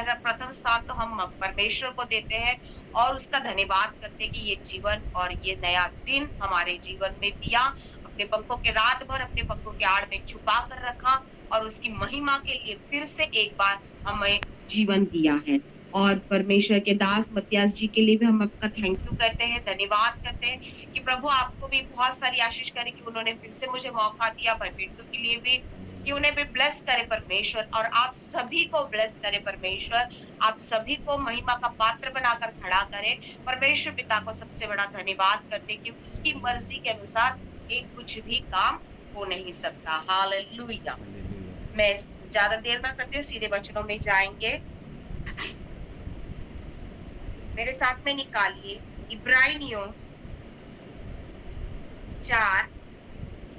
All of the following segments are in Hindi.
प्रथम स्थान तो हम परमेश्वर को देते हैं और उसका धन्यवाद करते हैं कि ये जीवन और ये नया दिन हमारे जीवन में दिया। अपने पंखों के रात भर अपने पंखों के आड़ में छुपा कर रखा और उसकी महिमा के लिए फिर से एक बार हमें जीवन दिया है। और परमेश्वर के दास मत्यास जी के लिए भी हम आपका थैंक यू कहते हैं, धन्यवाद करते हैं कि प्रभु आपको भी बहुत सारी आशीष करे कि उन्होंने फिर से मुझे मौका दिया, भाई पिंटू के लिए भी कि उन्हें भी ब्लेस करे परमेश्वर और आप सभी को ब्लेस करे परमेश्वर। आप सभी को महिमा का पात्र बनाकर खड़ा करे। परमेश्वर पिता को सबसे बड़ा धन्यवाद करते कि उसकी मर्जी के अनुसार एक कुछ भी काम हो नहीं सकता। हालेलुया। मैं ज्यादा देर ना करती हूँ, सीधे वचनों में जाएंगे। मेरे साथ में निकालिए इब्रानियों 4,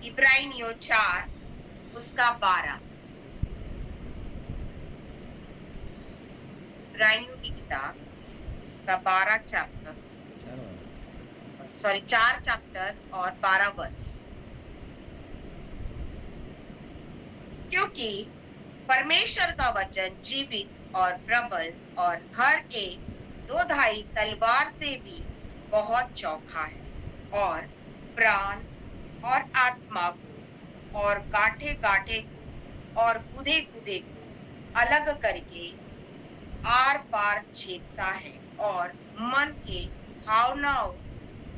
इब्रानियों 4 उसका 12। इब्रानियों की किताब उसका 12 चैप्टर, सॉरी 4 चैप्टर और 12 वर्स। क्योंकि परमेश्वर का वचन जीवित और प्रबल और हर एक दोधाई तलवार से भी बहुत चौखा है और प्राण और आत्मा को और गांठे गांठे को और गुदे गुदे को अलग करके आर पार छेदता है और मन के भावनाओं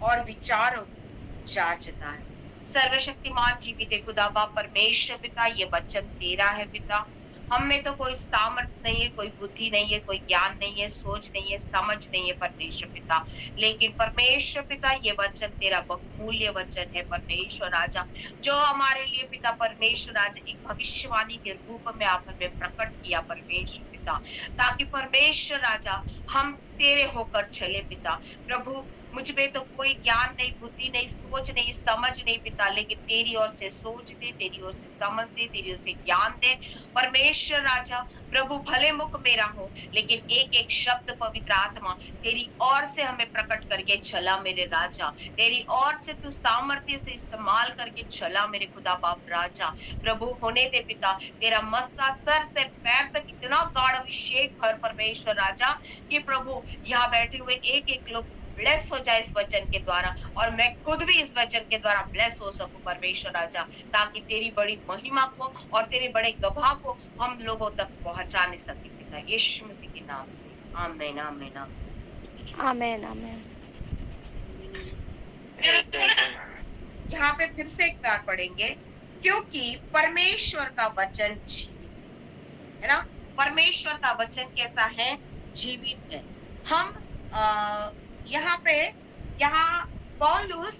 और विचारों को जांचता है। सर्वशक्तिमान जीवित खुदावा परमेश्वर पिता, ये वचन तेरा है पिता। हम में तो कोई सामर्थ्य नहीं है, कोई बुद्धि नहीं है, कोई ज्ञान नहीं है, सोच नहीं है, समझ नहीं है परमेश्वर पिता, लेकिन परमेश्वर पिता ये वचन तेरा बहुमूल्य वचन है परमेश्वर राजा, जो हमारे लिए पिता परमेश्वर राजा एक भविष्यवाणी के रूप में आपने प्रकट किया परमेश्वर पिता, ताकि परमेश्वर राजा हम तेरे होकर चले पिता। प्रभु मुझ में तो कोई ज्ञान नहीं, बुद्धि नहीं, सोच नहीं, समझ नहीं पिता, लेकिन तेरी ओर से सोच दे, तेरी ओर से समझ दे, तेरी ओर से ज्ञान दे परमेश्वर राजा। प्रभु भले मुख मेरा हो, लेकिन एक एक शब्द पवित्र आत्मा तेरी ओर से हमें प्रकट करके चला मेरे राजा, तेरी ओर से तू सामर्थ्य से इस्तेमाल करके चला मेरे खुदा बाप राजा। प्रभु होने दे पिता, तेरा मस्ता सर से पैर तक इतना गाढ़ अभिषेक भर परमेश्वर राजा कि प्रभु यहाँ बैठे हुए एक एक लोग ब्लेस हो जाए इस वचन के द्वारा, और मैं खुद भी इस वचन के द्वारा ब्लेस हो सकूं परमेश्वर राजा, ताकि तेरी बड़ी महिमा को और तेरे बड़े गवाह को हम लोगों तक पहुंचाने सके पिता, यीशु मसीह के नाम से आमीन आमीन आमीन आमीन। यहाँ पे फिर से एक बार पढ़ेंगे, क्योंकि परमेश्वर का वचन जीवित है ना। परमेश्वर का वचन कैसा है? जीवित है। हम यहाँ पौलुस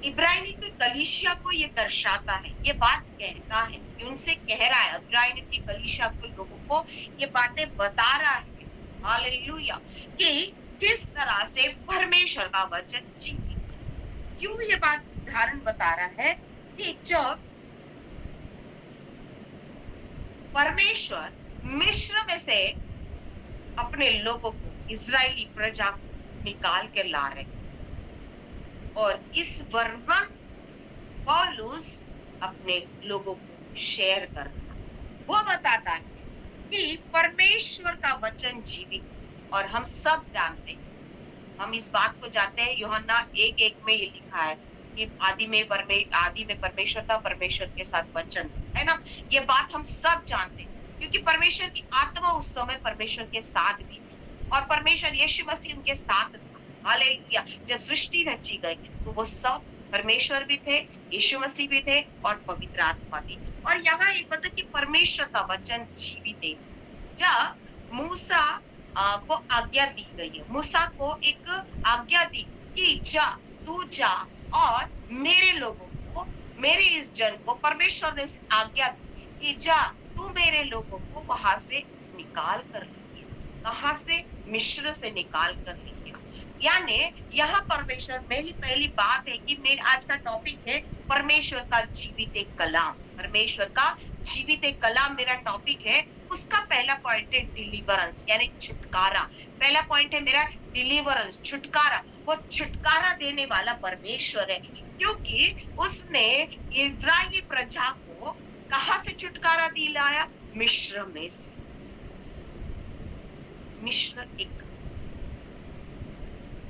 इब्रानी की कलीसिया को ये दर्शाता है, ये बात कहता है, उनसे कह रहा है, इब्रानी की कलीसिया के लोगों को ये बातें बता रहा है हालेलुया, कि किस तरह से परमेश्वर का वचन जीवित है। क्यों ये बात उदाहरण बता रहा है कि जब परमेश्वर मिस्र में से अपने लोगों को, इजरायली प्रजा को निकाल के ला रहे, और इस वर्णन पौलुस अपने लोगों को शेयर करता, वो बताता है कि परमेश्वर का वचन जीवित, और हम सब जानते हैं, हम इस बात को जानते हैं, यूहन्ना 1:1 में ये लिखा है कि आदि में परमेश्वर था, परमेश्वर के साथ वचन है ना। ये बात हम सब जानते हैं, क्योंकि परमेश्वर की आत्मा उस समय परमेश्वर के साथ भी थी, और परमेश्वर यीशु मसीह उनके साथ था हालेलुया। जब सृष्टि रची गई तो वो सब परमेश्वर भी थे, यीशु मसीह भी थे और पवित्र आत्मा थी। और यहाँ एक बता कि परमेश्वर का वचन जीवित है। जब मूसा को आज्ञा दी गई है, मूसा को एक आज्ञा दी कि तू जा और मेरे लोगों को, मेरे इस जन को, परमेश्वर ने आज्ञा दी कि जा तू मेरे लोगों को वहां से निकाल कर लेके, कहां से? मिस्र से निकाल कर लेके। यानी यहाँ परमेश्वर में ही पहली बात है कि मेरे आज का टॉपिक है परमेश्वर का जीवित एक कलाम, परमेश्वर का जीवित एक कलाम मेरा टॉपिक है। उसका पहला पॉइंट है डिलीवरेंस, यानी छुटकारा। पहला पॉइंट है मेरा डिलीवरेंस, छुटकारा। वो छुटकारा देने वाला परमेश्वर है, क्योंकि उसने इजरायली प्रजा को कहां से छुटकारा दिलाया? मिस्र में से। मिस्र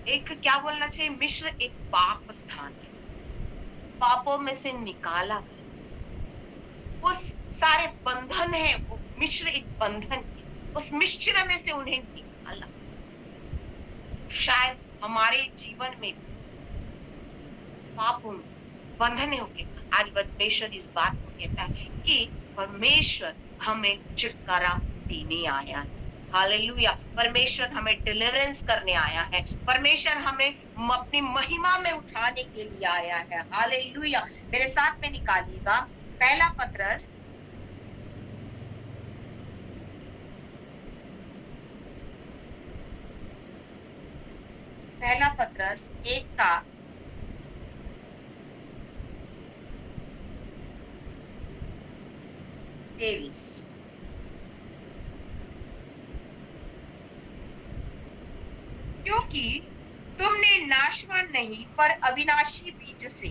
एक क्या बोलना चाहिए, मिस्र एक पाप स्थान है, पापों में से निकाला गया। उस सारे बंधन है, वो मिस्र एक बंधन है, उस मिस्र में से उन्हें निकाला। शायद हमारे जीवन में पापों में बंधने होंगे। आज परमेश्वर इस बात को कहता है कि परमेश्वर हमें छुटकारा देने आया है। हालेलुया। परमेश्वर हमें डिलीवरेंस करने आया है। परमेश्वर हमें अपनी महिमा में उठाने के लिए आया है। हालेलुया। मेरे साथ में निकालिएगा पहला पत्रस एक का 23। क्योंकि तुमने नाशवान नहीं पर अविनाशी बीज से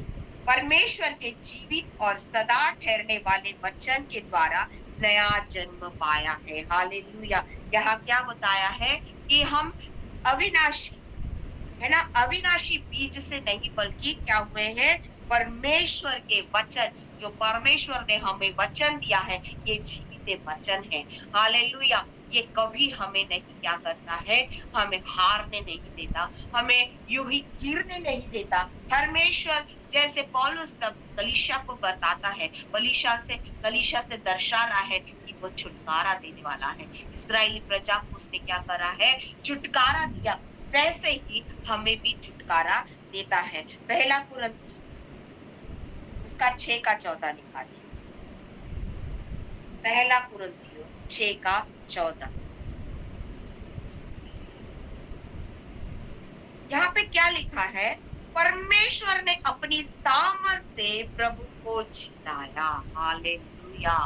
परमेश्वर के जीवित और सदा ठहरने वाले वचन के द्वारा नया जन्म पाया है। हालेलुया। यहाँ क्या बताया है कि हम अविनाशी है ना, अविनाशी बीज से नहीं बल्कि क्या हुए हैं, परमेश्वर के वचन, जो परमेश्वर ने हमें वचन दिया है, ये जीवित वचन है। हालेलुया। ये कभी हमें नहीं क्या करता है, हमें हारने नहीं देता, हमें यूं ही गिरने नहीं देता। परमेश्वर जैसे पौलुस कलीसिया को बताता है, कलीसिया से दर्शा रहा है कि वो छुटकारा देने वाला है। इस्राएली प्रजा को उसने क्या करा है, छुटकारा दिया, वैसे ही हमें भी छुटकारा देता है। पहला कुरिन्थियों उसका 6 का 14 निकालिए। पहला कुरिन्थियों 6 का 14। यहाँ पे क्या लिखा है, परमेश्वर ने अपनी सामर्थ से प्रभु को जिलाया। हालेलुया।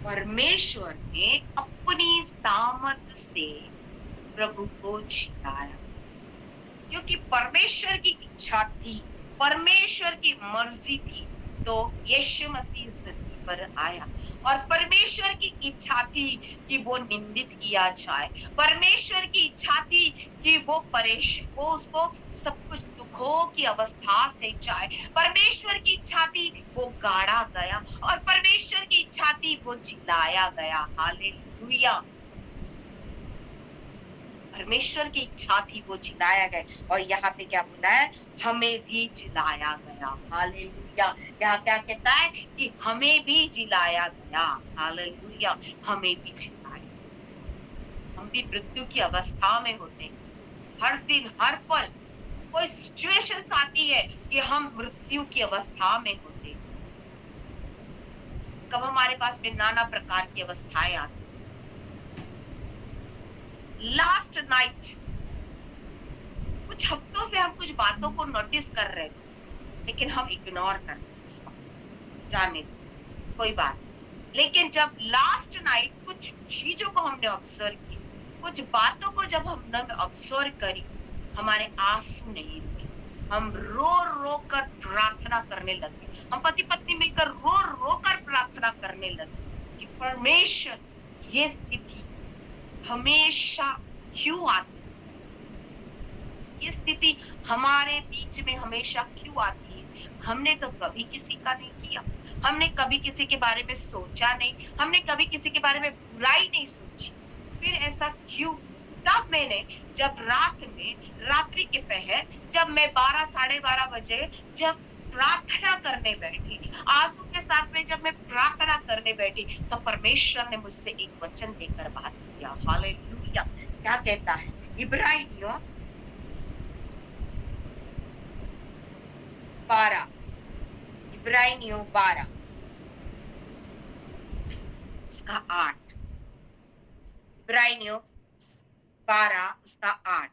परमेश्वर ने अपनी सामर्थ से प्रभु को जिलाया, क्योंकि परमेश्वर की इच्छा थी, परमेश्वर की मर्जी थी, तो यीशु मसीह धरती पर आया। और परमेश्वर की इच्छा थी कि वो निंदित किया जाए, परमेश्वर की इच्छा थी कि वो उसको सब कुछ दुखों की अवस्था से जाए, परमेश्वर की इच्छा थी वो गाड़ा गया, और परमेश्वर की इच्छा थी वो जिलाया गया। हालेलुया। परमेश्वर की इच्छा थी वो जिलाया गया। और यहाँ पे क्या बोला है, हमें भी जिलाया गया। हालेलुया। यहाँ क्या कहता है कि हमें भी जिलाया गया। हालेलुया। हमें भी जिलाया। हम भी मृत्यु की अवस्था में होते हैं, हर दिन हर पल कोई सिचुएशन आती है कि हम मृत्यु की अवस्था में होते हैं। कब हमारे पास में नाना प्रकार की अवस्थाएं आती। लास्ट नाइट कुछ हफ्तों से हम कुछ बातों को नोटिस कर रहे थे, लेकिन हम इग्नोर कर रहे थे, जाने कोई बात। लेकिन जब लास्ट नाइट कुछ चीजों को हमने ऑब्जर्व की, कुछ बातों को जब हमने ऑब्जर्व करी, हमारे आंसू नहीं रुके, हम रो रो कर प्रार्थना करने लगे, हम पति पत्नी मिलकर रो रो कर प्रार्थना करने लगे कि परमेश्वर ये स्थिति हमेशा क्यों आती, ये स्थिति हमारे बीच में हमेशा क्यों आती है। हमने तो कभी किसी का नहीं किया, हमने कभी किसी के बारे में सोचा नहीं, हमने कभी किसी के बारे में बुराई नहीं सोची, फिर ऐसा क्यों। तब मैंने जब रात्रि के पहर, जब मैं 12 साढ़े 12 बजे जब प्रार्थना करने बैठी, आंसू के साथ में जब मैं प्रार्थना करने बैठी, तो परमेश्वर ने मुझसे एक वचन देकर बात किया। हालेलुया। क्या कहता है, इब्रानियों 12 उसका 8, इब्रानियों 12 उसका 8।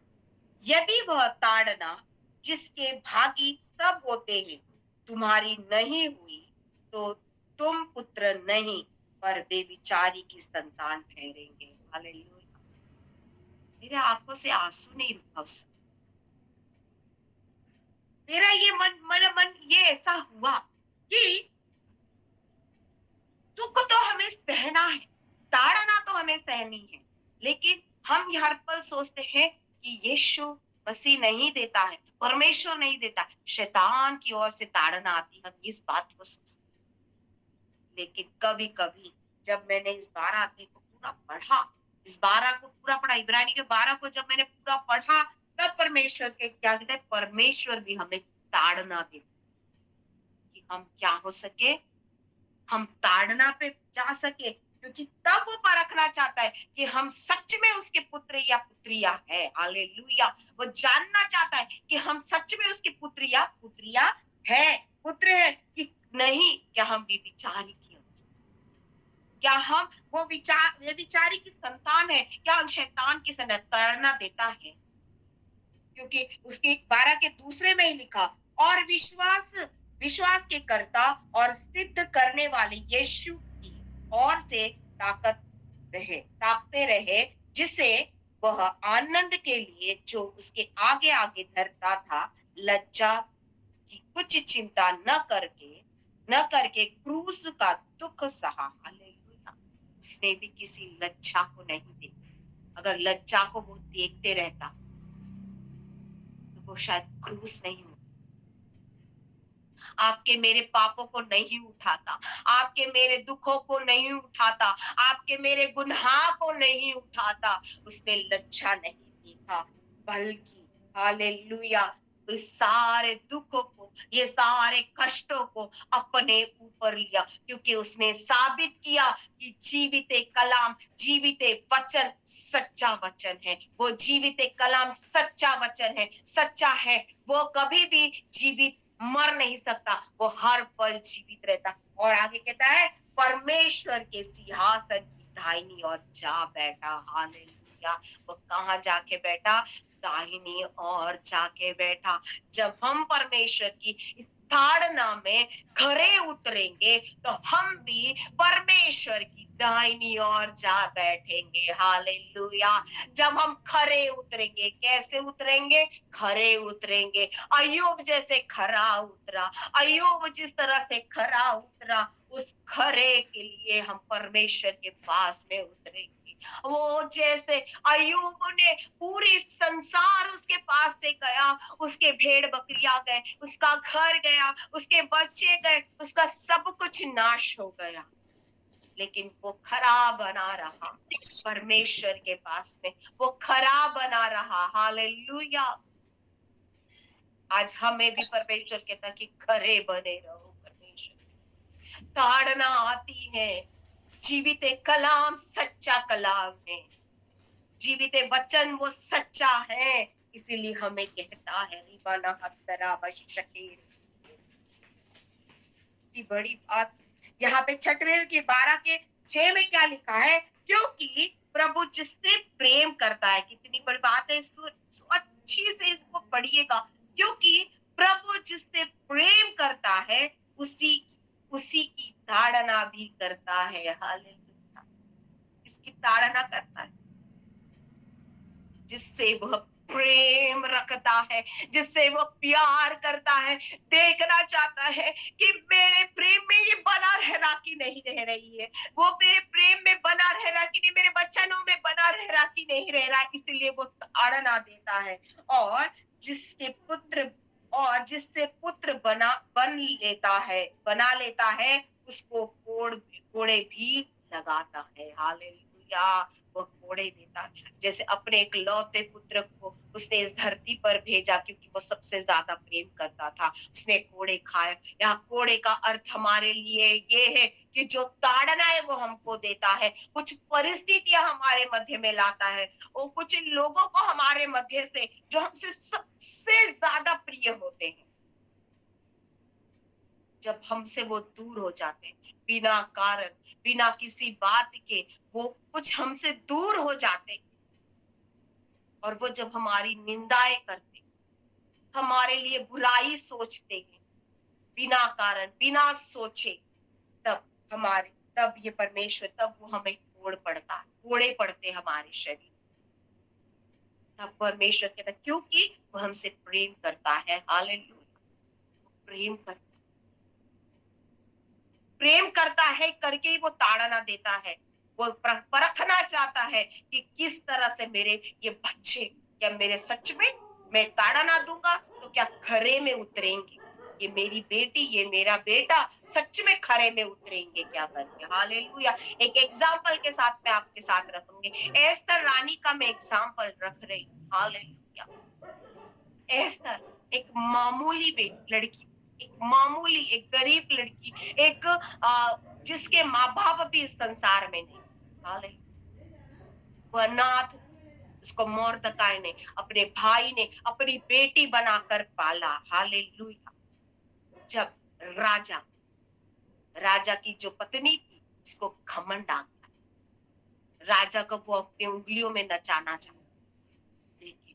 यदि वह ताड़ना जिसके भागी सब होते हैं तुम्हारी नहीं हुई, तो तुम पुत्र नहीं पर बेविचारी की संतान ठहरेंगे। हालेलुया। मेरे आंखों से आंसू नहीं रुका उस, मेरा ये मन ये ऐसा हुआ कि दुख तो हमें सहना है, ताड़ना तो हमें सहनी है, लेकिन हम हर पल सोचते हैं कि यीशु मसीह नहीं देता है, परमेश्वर नहीं देता, शैतान की ओर से ताड़ना आती है, हम इस बात को सोचते हैं। लेकिन कभी कभी जब मैंने इस 12 अध्याय को पूरा पढ़ा, इस 12 को पूरा पढ़ा, इब्रानी के 12 को जब मैंने पूरा पढ़ा, तब परमेश्वर के क्या कहते हैं, परमेश्वर भी हमें ताड़ना देता कि हम क्या हो सके, हम ताड़ना पे जा सके, क्योंकि तब वो परखना चाहता है कि हम सच में उसके पुत्र या पुत्रिया है। हालेलुया। वो जानना चाहता है कि हम सच में उसके पुत्र या पुत्रिया है, पुत्र है कि नहीं। क्या हम व्यभिचारी की क्या हम वो व्यभिचारी की संतान है, क्या हम शैतान की ताड़ना देता है? क्योंकि उसके 12 के दूसरे में ही लिखा, और विश्वास के कर्ता और सिद्ध करने वाले यीशु की ओर से ताकते रहे, जिसे वह आनंद के लिए जो उसके आगे आगे धरता था, लज्जा की कुछ चिंता न करके क्रूस का दुख सहा। हालेलुया। उसने भी किसी लज्जा को नहीं देखा। अगर लज्जा को वो देखते रहता तो वो शायद क्रूस नहीं होता, आपके मेरे पापों को नहीं उठाता, आपके मेरे दुखों को नहीं उठाता, आपके मेरे गुनाह को नहीं उठाता। उसने लज्जा नहीं देखा, बल्कि हालेलुया इस सारे दुखों को, ये सारे कष्टों को अपने ऊपर लिया, क्योंकि उसने साबित किया कि जीवित कलाम, जीवित वचन सच्चा वचन है। वो जीवित कलाम सच्चा वचन है, सच्चा है। वो कभी भी जीवित मर नहीं सकता, वो हर पल जीवित रहता। और आगे कहता है, परमेश्वर के सिंहासन की दाहिनी ओर जा बैठा। हालेलुया। वो कहाँ जाके बैठा? दाहिनी ओर जाके बैठा। जब हम परमेश्वर की इस ताड़ना में खरे उतरेंगे तो हम भी परमेश्वर की दाहिनी ओर जा बैठेंगे। हालेलुया। जब हम खरे उतरेंगे, कैसे उतरेंगे? खरे उतरेंगे। अय्यूब जैसे खरा उतरा, अय्यूब जिस तरह से खरा उतरा, उस खरे के लिए हम परमेश्वर के पास में उतरेंगे। वो जैसे अय्यूब ने पूरी संसार उसके पास से गया, उसके भेड़ बकरियां गए, उसका घर गया, उसके बच्चे गए, उसका सब कुछ नाश हो गया, लेकिन वो खरा बना रहा परमेश्वर के पास में, वो खरा बना रहा। हालेलुया। आज हमें भी परमेश्वर कहता कि खरे बने रहो। परमेश्वर ताड़ना आती है, जीवित कलाम सच्चा कलाम है, जीवित वचन वो सच्चा है, इसीलिए हमें कहता है रिबाना हत्तरा बशकेर की बड़ी बात। यहाँ पे 6वें के 12 के 6 में क्या लिखा है? क्योंकि प्रभु जिससे प्रेम करता है, कितनी बड़ी बात है, अच्छी से इसको पढ़िएगा। क्योंकि प्रभु जिससे प्रेम करता है उसी की ताड़ना भी करता है। हालेलुया। इसकी ताड़ना करता है जिससे वह प्रेम रखता है, जिससे वो प्यार करता है, देखना चाहता है कि मेरे प्रेम में ये बना रहना कि नहीं रह रही है, वो मेरे प्रेम में बना रह रहा कि नहीं, मेरे वचनों में बना रह रहा कि नहीं रह रहा, इसलिए वो ताड़ना देता है। और जिससे पुत्र बना लेता है, उसको कोड़े भी लगाता है। हालेलुया। वो कोड़े देता है, जैसे अपने एक लौते पुत्र को उसने इस धरती पर भेजा, क्योंकि वो सबसे ज्यादा प्रेम करता था, उसने कोड़े खाए। यहाँ कोड़े का अर्थ हमारे लिए ये है कि जो ताड़ना है वो हमको देता है, कुछ परिस्थितियां हमारे मध्य में लाता है, और कुछ लोगों को हमारे मध्य से जो हमसे सबसे ज्यादा प्रिय होते हैं, जब हमसे वो दूर हो जाते हैं बिना कारण, बिना किसी बात के, वो कुछ हमसे दूर हो जाते, और वो जब हमारी निंदाएं करते, हमारे लिए बुराई सोचते हैं बिना कारण, बिना सोचे, तब ये परमेश्वर, तब वो हमें कोड़े पड़ते हमारे शरीर। तब परमेश्वर कहता क्योंकि वो हमसे प्रेम करता है। हालेलुया। प्रेम करता है करके ही वो ताड़ना देता है। वो परखना चाहता है कि किस तरह से मेरे ये बच्चे, क्या मेरे सच में मैं ताड़ा ना दूंगा तो क्या खरे में उतरेंगे, ये मेरी बेटी, ये मेरा बेटा सच में खरे में उतरेंगे क्या करके। हालेलुया। एक एग्जाम्पल के साथ मैं आपके साथ रखूंगी, एस्तर रानी का मैं एग्जाम्पल रख रही हूँ। हालेलुया। एस्तर एक मामूली लड़की, एक मामूली, एक गरीब लड़की, एक जिसके माँ बाप भी इस संसार में नहीं। हालेलुया। वो अनाथ, उसको मोर्दकाई ने, अपने भाई ने अपनी बेटी बनाकर पाला। हालेलुया। जब राजा राजा की जो पत्नी थी उसको घमंड आ गया, राजा को वो अपनी उंगलियों में नचाना चाहा, लेकिन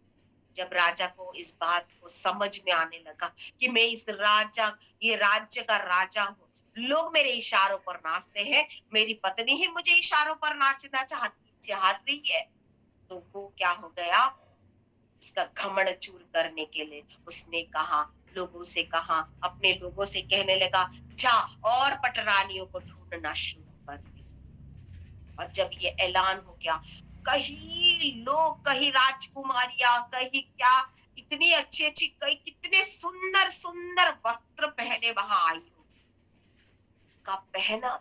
जब राजा को इस बात को समझ में आने लगा कि मैं इस राजा, ये राज्य का राजा हूँ, लोग मेरे इशारों पर नाचते हैं, मेरी पत्नी ही मुझे इशारों पर नाचना चाह रही है, तो वो क्या हो गया, उसका घमंड चूर करने के लिए उसने कहा, लोगों से कहा, अपने लोगों से कहने लगा, जा और पटरानियों को ढूंढना शुरू कर दे। और जब ये ऐलान हो गया, कहीं लोग, कहीं राजकुमारियां, कहीं क्या, इतनी अच्छी अच्छी, कहीं कितने सुंदर सुंदर वस्त्र पहने वहां आई हो, का पहना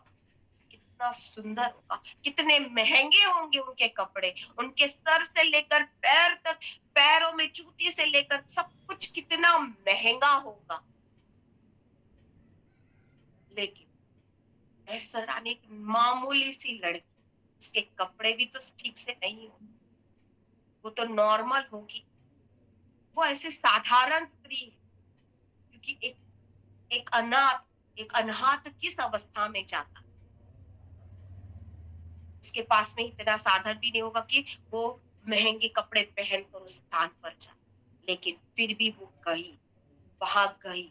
कितना सुंदर होगा, कितने महंगे होंगे उनके कपड़े, उनके सर से लेकर पैर तक, पैरों में जूती से लेकर सब कुछ कितना महंगा होगा। लेकिन ऐसा रानी एक मामूली सी लड़की, उसके कपड़े भी तो ठीक से नहीं, वो तो नॉर्मल होगी, वो ऐसे साधारण स्त्री है, क्योंकि एक अनाथ, एक अनाथ किस अवस्था में जाता, उसके पास में इतना साधन भी नहीं होगा कि वो महंगे कपड़े पहनकर उस स्थान पर जाए, लेकिन फिर भी वो गई, वहां गई।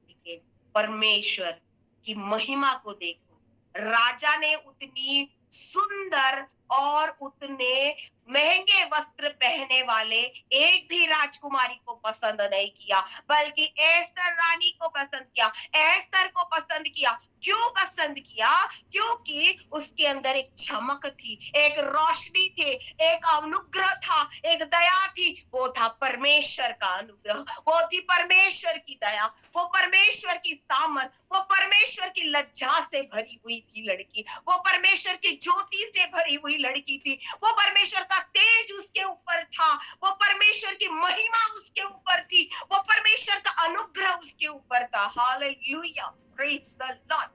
लेकिन परमेश्वर की महिमा को देखो, राजा ने उतनी सुंदर और उतने महंगे वस्त्र पहने वाले एक भी राजकुमारी को पसंद नहीं किया, बल्कि एस्तर रानी को पसंद किया, एस्तर को पसंद किया। क्यों पसंद किया? क्योंकि उसके अंदर एक चमक थी, एक रोशनी थी, एक अनुग्रह था, एक दया थी। वो था परमेश्वर का अनुग्रह, वो थी परमेश्वर की दया, वो परमेश्वर की सामर्थ, वो परमेश्वर की लज्जा से भरी हुई थी लड़की, वो परमेश्वर की ज्योति से भरी हुई लड़की थी, वो परमेश्वर का तेज उसके ऊपर था, वो परमेश्वर की महिमा उसके ऊपर थी, वो परमेश्वर का अनुग्रह उसके ऊपर था। Hallelujah, praise the Lord.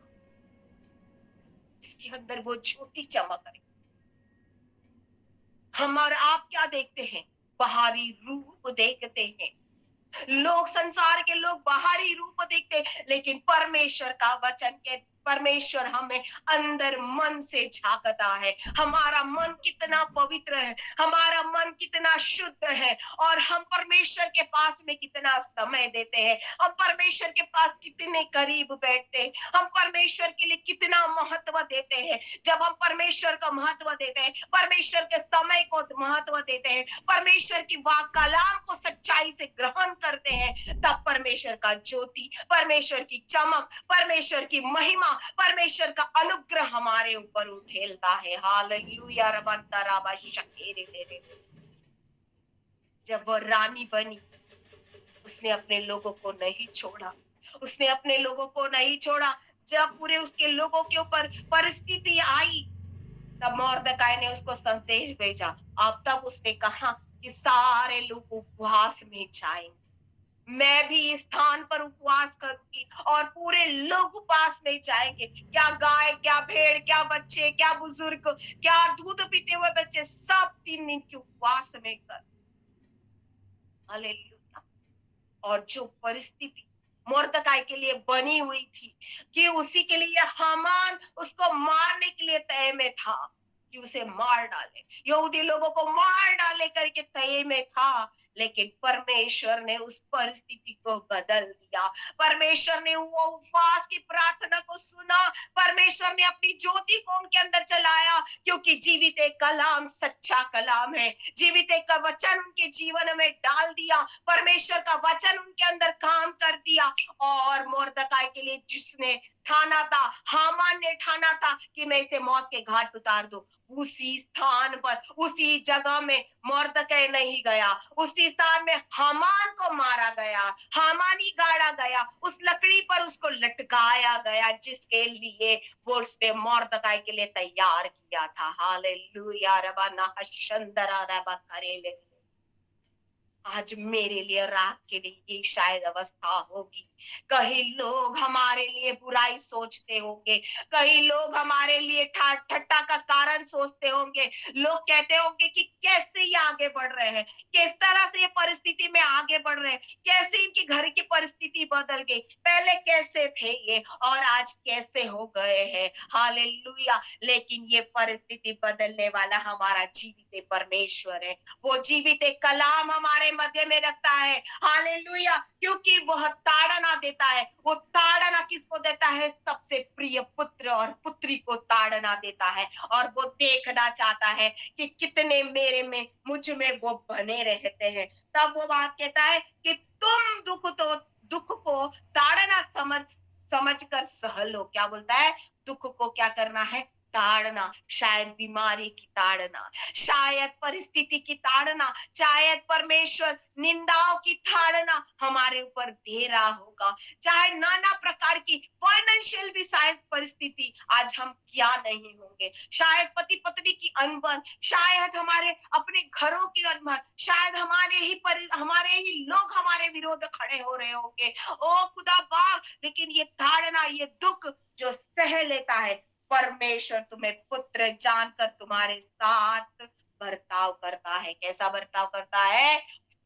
इसके अंदर वो ज्योति चमक रही। हम और आप क्या देखते हैं? बाहरी रूप देखते हैं, लोग, संसार के लोग बाहरी रूप देखते, लेकिन परमेश्वर का वचन के, परमेश्वर हमें अंदर मन से झांकता है, हमारा मन कितना पवित्र है, हमारा मन कितना शुद्ध है, और हम परमेश्वर के पास में कितना समय देते हैं, हम परमेश्वर के पास कितने करीब बैठते हैं, हम परमेश्वर के लिए कितना महत्व देते हैं। जब हम परमेश्वर का महत्व देते हैं, परमेश्वर के समय को महत्व देते हैं, परमेश्वर की वाक कलाम को सच्चाई से ग्रहण करते हैं, तब परमेश्वर का ज्योति, परमेश्वर की चमक, परमेश्वर की महिमा, परमेश्वर का अनुग्रह हमारे ऊपर उठेलता है। हालेलुया। रबंता राबा शकेरे मेरे। जब वो रानी बनी, उसने अपने लोगों को नहीं छोड़ा, उसने अपने लोगों को नहीं छोड़ा। जब पूरे उसके लोगों के ऊपर परिस्थिति आई, तब मोर्दकाई ने उसको संदेश भेजा। अब तब उसने कहा कि सारे लोग उपवास में जाएंगे, मैं भी इस स्थान पर उपवास करूंगी, और पूरे लोग उपवास में जाएंगे। क्या गाय, क्या भेड़, क्या बच्चे, क्या बुजुर्ग, क्या दूध पीते हुए बच्चे, सब 3 दिन के उपवास में कर। हालेलुया। और जो परिस्थिति मोर्दकाई के लिए बनी हुई थी कि उसी के लिए हामान उसको मारने के लिए तय में था, कि उसे मार डाले, यहूदी लोगों को मार डाले करके तय में था, लेकिन परमेश्वर ने उस परिस्थिति को बदल दिया। परमेश्वर ने वो उपवास की प्रार्थना को सुना। परमेश्वर ने अपनी ज्योति को उनके अंदर चलाया, क्योंकि जीवित एक कलाम सच्चा कलाम है। जीवित एक का वचन उनके जीवन में डाल दिया। परमेश्वर का वचन उनके अंदर काम कर दिया। और मोर्दकाई के लिए जिसने ठाना था, हामान ने ठाना था कि मैं इसे मौत के घाट उतार दूं, उसी स्थान पर, उसी जगह में मोर्दकै नहीं गया। उसी स्थान में हामान को मारा गया, हामान ही गाड़ा गया, उस लकड़ी पर उसको लटकाया गया, जिसके लिए वो उसने मोर्दकाई के लिए तैयार किया था। हालेलुया। रबा ना हशंदरा रबा करेले। आज मेरे लिए, रात के लिए ये शायद अवस्था होगी। कई लोग हमारे लिए बुराई सोचते होंगे, कई लोग हमारे लिए ठट्टा का कारण सोचते होंगे। लोग कहते होंगे कि कैसे ये आगे बढ़ रहे हैं, किस तरह से ये परिस्थिति में आगे बढ़ रहे हैं, कैसे इनकी घर की परिस्थिति बदल गई, पहले कैसे थे ये और आज कैसे हो गए हैं। हालेलुया। लेकिन ये परिस्थिति बदलने वाला हमारा जीवित परमेश्वर है। वो जीवित एक कलाम हमारे मध्य में रखता है। हालेलुया। क्योंकि वह ताड़ना देता है। वो ताड़ना किसको देता है? सबसे प्रिय पुत्र और पुत्री को ताड़ना देता है। और वो देखना चाहता है कि कितने मेरे में, मुझ में वो बने रहते हैं। तब वो बात कहता है कि तुम दुख को ताड़ना समझ कर सह लो। क्या बोलता है? दुख को क्या करना है? ताड़ना। शायद बीमारी की ताड़ना, शायद परिस्थिति की ताड़ना, शायद परमेश्वर निंदाओं की ताड़ना हमारे ऊपर दे रहा होगा। चाहे नाना प्रकार की फाइनेंशियल भी शायद परिस्थिति, आज हम क्या नहीं होंगे। शायद पति पत्नी की अनबन, शायद हमारे अपने घरों की अनबन, शायद हमारे ही लोग हमारे विरोध खड़े हो रहे होंगे। ओ खुदा बाप, लेकिन ये ताड़ना, ये दुख जो सह लेता है, परमेश्वर तुम्हें पुत्र जानकर तुम्हारे साथ बर्ताव करता है। कैसा बर्ताव करता है?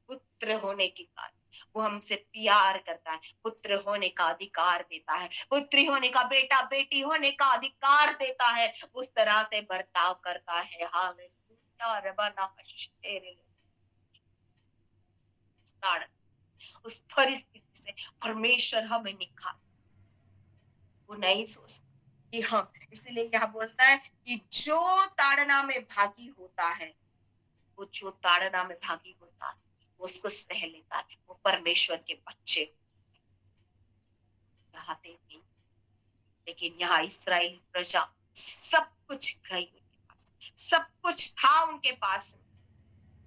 पुत्र होने के कारण वो हमसे प्यार करता है, पुत्र होने का अधिकार देता है, पुत्री होने का, बेटा बेटी होने का अधिकार देता है। उस तरह से बर्ताव करता है। हालेलुया। रबना हशेरे। उस परिस्थिति से परमेश्वर हमें निकाल, वो नहीं सोचता कि हाँ। इसलिए यहाँ बोलता है कि जो ताड़ना में भागी होता है, वो जो ताड़ना में भागी होता है वो उसको सह लेता है। वो परमेश्वर के बच्चे चाहते नहीं। लेकिन यहाँ इस्राएली प्रजा, सब कुछ गई उनके पास, सब कुछ था उनके पास।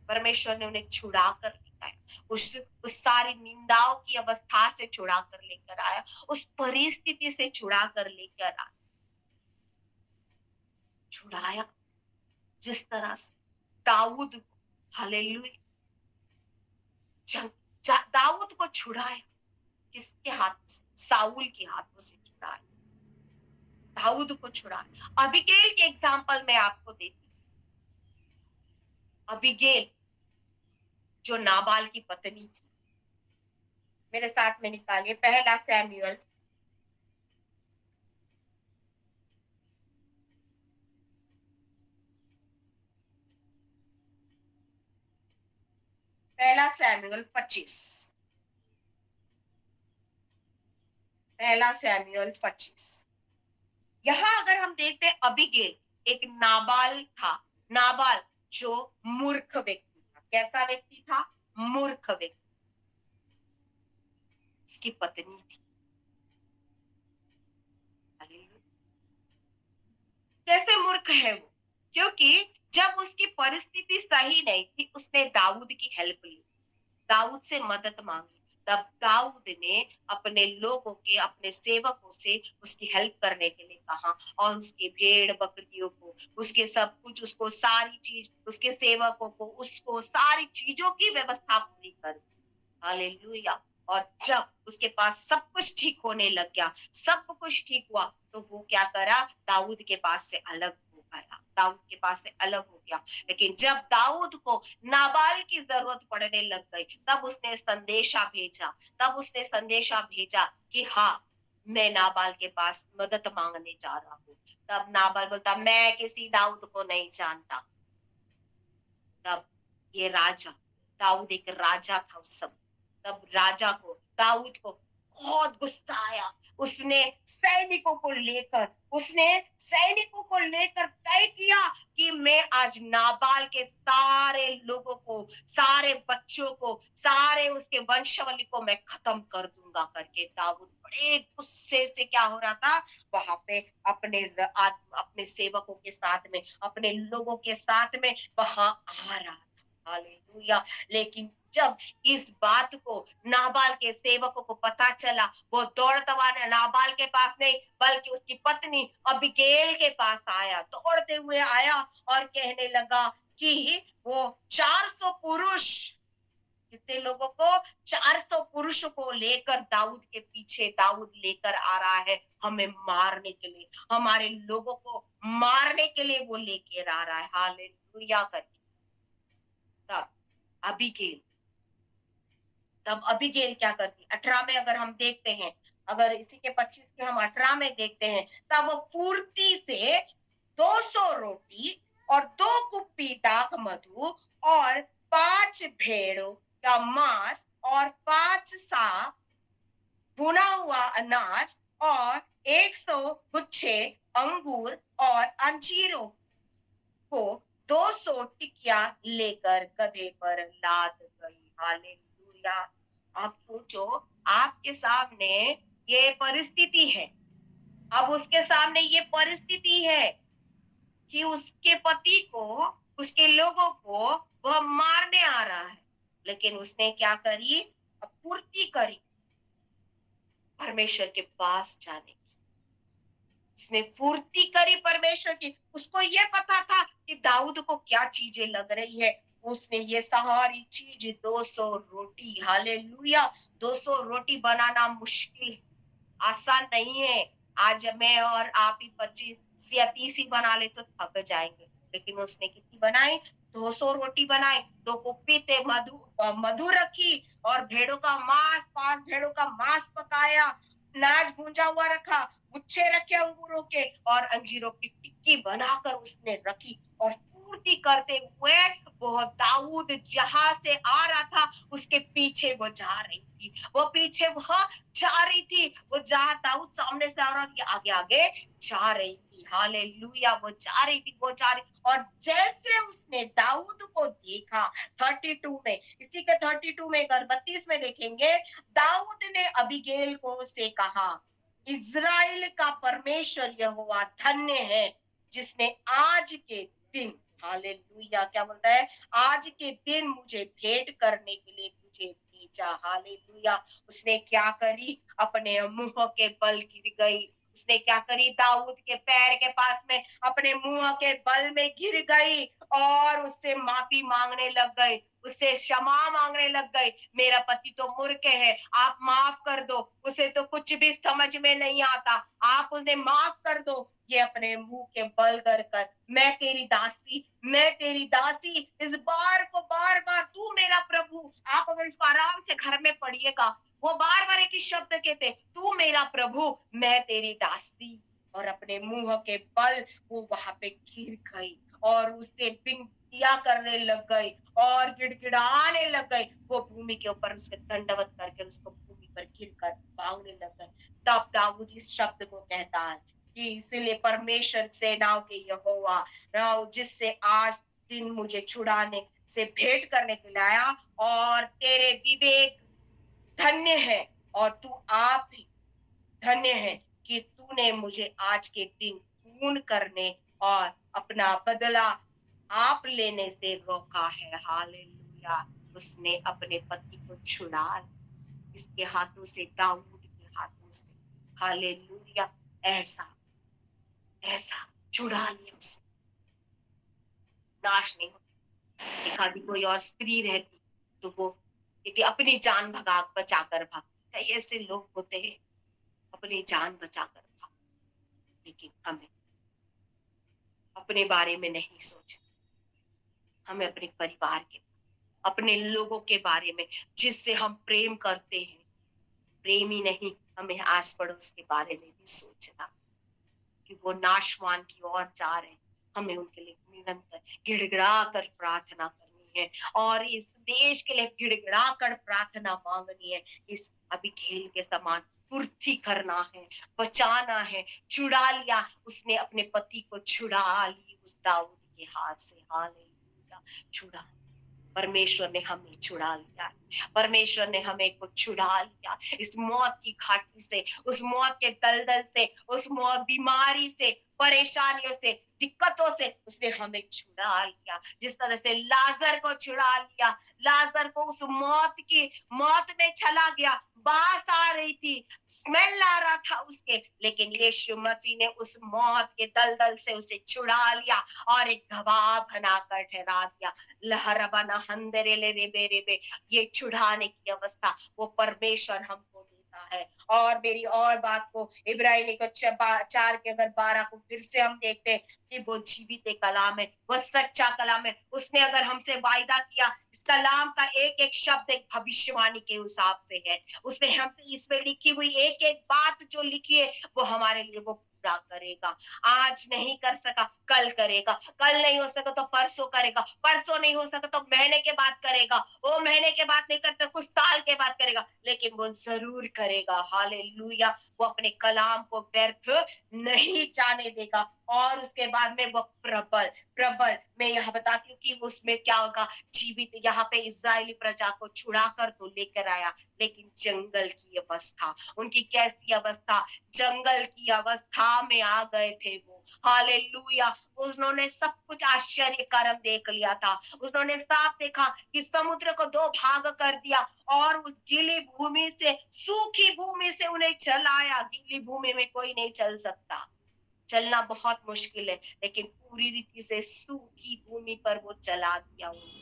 परमेश्वर ने उन्हें छुड़ा कर लेकर आया, उस सारी निंदाओं की अवस्था से छुड़ा कर लेकर आया, उस परिस्थिति से छुड़ा कर लेकर आया, छुड़ाया जिस तरह से दाऊद को। हालेलुया। दाऊद को छुड़ाया किसके हाथों से? साउल के हाथों से छुड़ाया। दाऊद को छुड़ाया। अबीगेल के एग्जाम्पल में आपको देती। अबीगेल जो नाबाल की पत्नी थी, मेरे साथ में निकालिए पहला सैमुएल, पहला सैमुएल 25, पहला सैमुएल 25। यहाँ अगर हम देखते हैं, अबीगेल एक नाबाल था। नाबाल जो मूर्ख व्यक्ति था। कैसा व्यक्ति था? मूर्ख व्यक्ति। उसकी पत्नी थी। कैसे मूर्ख है वो? क्योंकि जब उसकी परिस्थिति सही नहीं थी, उसने दाऊद की हेल्प ली, दाऊद से मदद मांगी। तब दाऊद ने अपने लोगों के, अपने सेवकों से उसकी हेल्प करने के लिए कहा, और उसके भेड़ बकरियों को, उसके सब कुछ, उसको सारी चीज, उसके सेवकों को, उसको सारी चीजों की व्यवस्था पूरी कर दी। हालेलुया। और जब उसके पास सब कुछ ठीक होने लग गया, सब कुछ ठीक हुआ, तो वो क्या करा? दाऊद के पास से अलग हो गया, दाऊद के पास से अलग हो गया। लेकिन जब दाऊद को नाबाल की जरूरत पड़ने लग गई, तब उसने संदेशा भेजा, कि हाँ, मैं नाबाल के पास मदद मांगने जा रहा हूँ। तब नाबाल बोलता, मैं किसी दाऊद को नहीं जानता। तब ये राजा दाऊद एक राजा था उस समय। तब राजा को, दाऊद को बहुत गुस्सा आया। उसने सैनिकों को लेकर तय किया कि मैं आज नाबाल के सारे लोगों को, सारे बच्चों को, सारे उसके वंशावली को मैं खत्म कर दूंगा करके दाऊद बड़े गुस्से से क्या हो रहा था, वहां पे अपने सेवकों के साथ में, अपने लोगों के साथ में वहां आ रहा था। हालेलुया। लेकिन जब इस बात को नाबाल के सेवकों को पता चला, वो दौड़ता हुआ नाबाल के पास नहीं बल्कि उसकी पत्नी अबीगैल के पास आया, दौड़ते हुए आया और कहने लगा कि वो 400 पुरुष, कितने लोगों को, 400 पुरुषों को लेकर दाऊद के पीछे, दाऊद लेकर आ रहा है हमें मारने के लिए, हमारे लोगों को मारने के लिए वो लेकर आ रहा है। हालेलुया करके तब अबीगैल तब अबीगैल क्या करती, 18 में अगर हम देखते हैं, अगर इसी के 25 के हम 18 में देखते हैं, तब वो फुर्ती से 200 रोटी और 2 कुप्पी दाख मधु और 5 भेड़ों का मांस और 5 सा भुना हुआ अनाज और 100 गुच्छे अंगूर और अंजीरों को 200 टिकिया लेकर गधे पर लाद गई। हालेलुया। आप सोचो, आपके सामने ये परिस्थिति है, अब उसके सामने ये परिस्थिति है कि उसके पति को, उसके लोगों को वह मारने आ रहा है, लेकिन उसने क्या करी, पूर्ति करी परमेश्वर के पास जाने की। उसने फुर्ती करी परमेश्वर की। उसको ये पता था कि दाऊद को क्या चीजें लग रही है। उसने ये सारी चीज, 200 रोटी, हालेलुया, 200 रोटी बनाना मुश्किल है, आसान नहीं है। आज मैं और आप ही 25 या 30 ही बना ले तो थक जाएंगे, लेकिन उसने कितनी बनाई, 200 रोटी बनाई, 2 कुप्पी थे मधु रखी और भेड़ों का मांस, 5 भेड़ों का मांस पकाया, अनाज भूंजा हुआ रखा, गुच्छे रखे अंगूरों के और अंजीरों की टिक्की बनाकर उसने रखी। और पूर्ति करते हुए वो दाऊद जहां से आ रहा था उसके पीछे वो जा रही थी, वो पीछे वह जा रही थी, वो जहां दाऊद सामने से आ रहा थी आगे आगे जा रही थी। हालेलुया। वो जा रही थी, वो जा रही, और जैसे उसने दाऊद को देखा, 32 में, इसी के 32 में, 32 में देखेंगे, दाऊद ने अबीगैल को से कहा, इज़राइल का परमेश्वर यहोवा धन्य है जिसने आज के दिन, हालेलुया, क्या बोलता है, आज के दिन मुझे भेंट करने के लिए तुझे भेजा। हालेलुया। उसने क्या करी, अपने मुंह के बल गिर गई। उसने क्या करी, दाऊद के पैर के पास में अपने मुंह के बल में गिर गई और उससे माफी मांगने लग गई, उससे क्षमा मांगने लग गई। मेरा पति तो मूर्ख है, आप माफ कर दो, उसे तो कुछ भी समझ में नहीं आता, आप उसे माफ कर दो। ये अपने मुंह के बल कर, मैं तेरी दासी, मैं तेरी दासी, इस बार को बार बार तू मेरा प्रभु। आप अगर इसको आराम से घर में पढ़िएगा, वो बार बार एक ही शब्द कहते, तू मेरा प्रभु, मैं तेरी दासी। और अपने मुंह के बल वो वहां पे गिर गई और उससे विनतियां करने लग गई और गिड़गिड़ाने लग गई। वो भूमि के ऊपर उसके दंडवत करके उसको भूमि पर गिर कर मांगने लग गए। तब दाऊद इस शब्द को कहता है कि इसलिए परमेश्वर सेनाओं के यहोवा, जिससे आज दिन मुझे छुड़ाने से भेंट करने के लिए आया, और तेरे विवेक धन्य है और तू आप ही धन्य है कि तूने मुझे आज के दिन खून करने और अपना बदला आप लेने से रोका है। हालेलुया। उसने अपने पति को छुड़ा इसके हाथों से, दाऊद के हाथों से। हालेलुया। ऐसा ऐसा छुड़ा लिया उसने, नाश नहीं होती। एक आदि कोई और स्त्री रहती तो वो यदि अपनी जान बचाकर भागती, कई ऐसे लोग होते हैं अपनी जान बचाकर भागते, लेकिन हमें अपने बारे में नहीं सोचना। हमें अपने परिवार के, अपने लोगों के बारे में जिससे हम प्रेम करते हैं, प्रेम ही नहीं, हमें आस पड़ोस के बारे में भी सोचना कि वो नाशवान की ओर जा रहे हैं। हमें उनके लिए निरंतर गिड़गिड़ा कर प्रार्थना करनी मांगनी है और इस देश के लिए गिड़गिड़ा कर प्रार्थना मांगनी है। इस अबीगैल के समान पूर्ति करना है, बचाना है। छुड़ा लिया, उसने अपने पति को छुड़ा ली उस दाऊद के हाथ से। हालेलुया। छुड़ा, परमेश्वर ने हमें छुड़ा लिया, परमेश्वर ने हमें को छुड़ा लिया इस मौत की घाटी से, उस मौत के दलदल से, उस मौत बीमारी से, परेशानियों से, दिक्कतों से उसने हमें छुड़ा लिया। जिस तरह से लाजर को छुड़ा लिया, लाजर को उस मौत में चला गया, बास आ रही थी, स्मेल आ रहा था उसके, लेकिन यीशु मसीह ने उस मौत के दलदल से उसे छुड़ा लिया और एक गवाह बनाकर ठहरा दिया। लहरबना हंदरे ले रे बे रे बे, ये छुड़ाने की अवस्था वो परमेश्वर हमको देता है। और मेरी और बात को इब्राहिमी को 4 के अगर 12 को फिर से हम देखते हैं कि वो जीवित कलाम है, वो सच्चा कलाम है। उसने अगर हमसे वायदा किया, इस कलाम का एक एक शब्द एक भविष्यवाणी के हिसाब से है। उसने हमसे इसमें लिखी हुई एक एक बात जो लिखी है वो हमारे लिए वो पूरा करेगा। आज नहीं कर सका कल करेगा, कल नहीं हो सका तो परसों करेगा, परसों नहीं हो सका तो महीने के बाद करेगा, वो महीने के बाद नहीं करता कुछ साल के बाद करेगा, लेकिन वो जरूर करेगा। हालेलुया। वो अपने कलाम को व्यर्थ नहीं जाने देगा। और उसके बाद में वो प्रबल प्रबल मैं यह बताती हूँ कि उसमें क्या होगा। जीवित यहाँ पे इस्राएली प्रजा को छुड़ा कर तो लेकर आया, लेकिन जंगल की अवस्था, उनकी कैसी अवस्था, जंगल की अवस्था में आ गए थे वो। हालेलुया। उन्होंने सब कुछ आश्चर्य कर्म देख लिया था। उन्होंने साफ देखा कि समुद्र को 2 भाग कर दिया और उस गीली भूमि से, सूखी भूमि से उन्हें चलाया। गीली भूमि में कोई नहीं चल सकता, चलना बहुत मुश्किल है, लेकिन पूरी रीति से सूखी भूमि पर वो चला दिया उन्हें।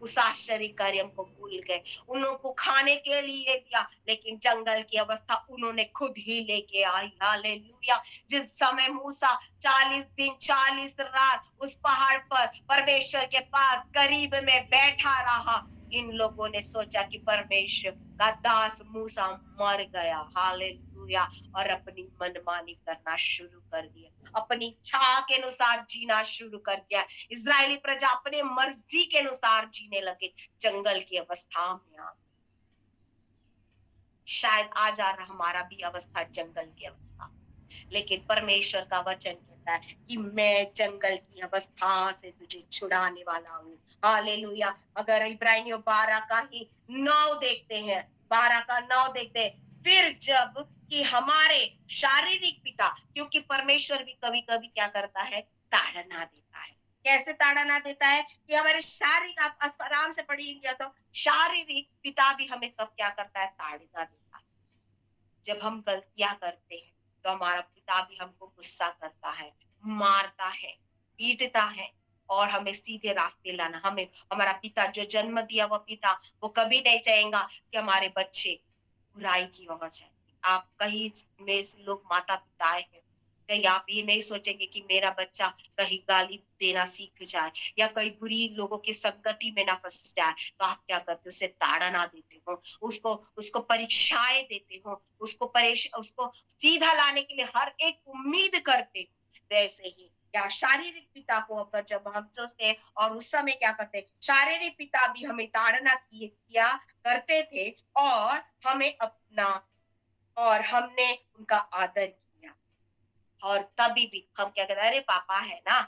उस आश्चर्य कार्य को भूल गए। उन लोगों को खाने के लिए दिया, लेकिन जंगल की अवस्था उन्होंने खुद ही लेके आई। हालेलुया। जिस समय मूसा 40 दिन 40 रात उस पहाड़ पर परमेश्वर के पास करीब में बैठा रहा, इन लोगों ने सोचा कि परमेश्वर का दास मूसा मर गया। हालेलुया। और अपनी मनमानी करना शुरू कर दिया, अपनी इच्छा के अनुसार जीना शुरू कर दिया। इजरायली प्रजा अपने मर्जी के अनुसार जीने लगे, जंगल की अवस्था में आ। शायद आज आ रहा हमारा भी अवस्था जंगल की अवस्था, लेकिन परमेश्वर का वचन कहता है कि मैं जंगल की अवस्था से तुझे छुड़ाने वाला हूँ। हालेलुया। अगर इब्रानियों 12 का ही 9 देखते हैं, 12 का 9 देखते हैं, फिर जब कि हमारे शारीरिक पिता, क्योंकि परमेश्वर भी कभी कभी क्या करता है, ताड़ना देता है। कैसे ताड़ना देता है कि हमारे शारीरिक, आप आराम से पढ़िएगा तो शारीरिक पिता भी हमें कब क्या करता है, ताड़ना देता है। जब हम गलतियां करते हैं तो हमारा पिता भी हमको गुस्सा करता है, मारता है, पीटता है और हमें सीधे रास्ते लाना। हमें हमारा पिता जो जन्म दिया वो पिता, वो कभी नहीं चाहेगा कि हमारे बच्चे बुराई की ओर जाए। आप कहीं में से लोग माता पिता हैं, कहीं आप ये नहीं सोचेंगे कि मेरा बच्चा कहीं गाली देना सीख जाए या कहीं बुरी लोगों की संगति में ना फंस जाए, तो आप क्या करते हो, उसे ताड़ना देते हो, उसको उसको परीक्षाएं देते हो, उसको सीधा लाने के लिए हर एक उम्मीद करते हो। वैसे ही या शारीरिक पिता को अगर जब हम सोचते हैं और उस समय क्या करते हैं, शारीरिक पिता भी हमें ताड़ना किया करते थे और हमें अपना, और हमने उनका आदर किया। और तभी भी हम क्या कहते हैं, अरे पापा है ना,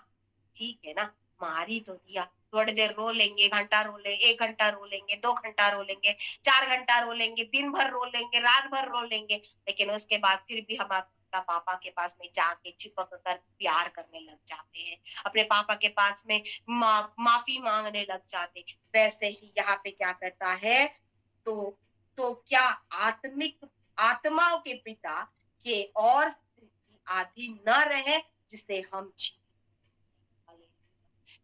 ठीक है ना, मार ही तो दिया, थोड़ी देर रो लेंगे, घंटा रो लेंगे, 1 घंटा रो लेंगे, 2 घंटा रो लेंगे, 4 घंटा रो लेंगे, दिन भर रो लेंगे, रात भर रो लेंगे, लेकिन उसके बाद फिर भी हम अपना पापा के पास में जाके चिपक कर प्यार करने लग जाते हैं, अपने पापा के पास में माफी मांगने लग जाते हैं। वैसे ही यहाँ पे क्या कहता है, तो क्या आत्मिक आत्माओं के पिता के और आदि न रहे जिसे हम जी,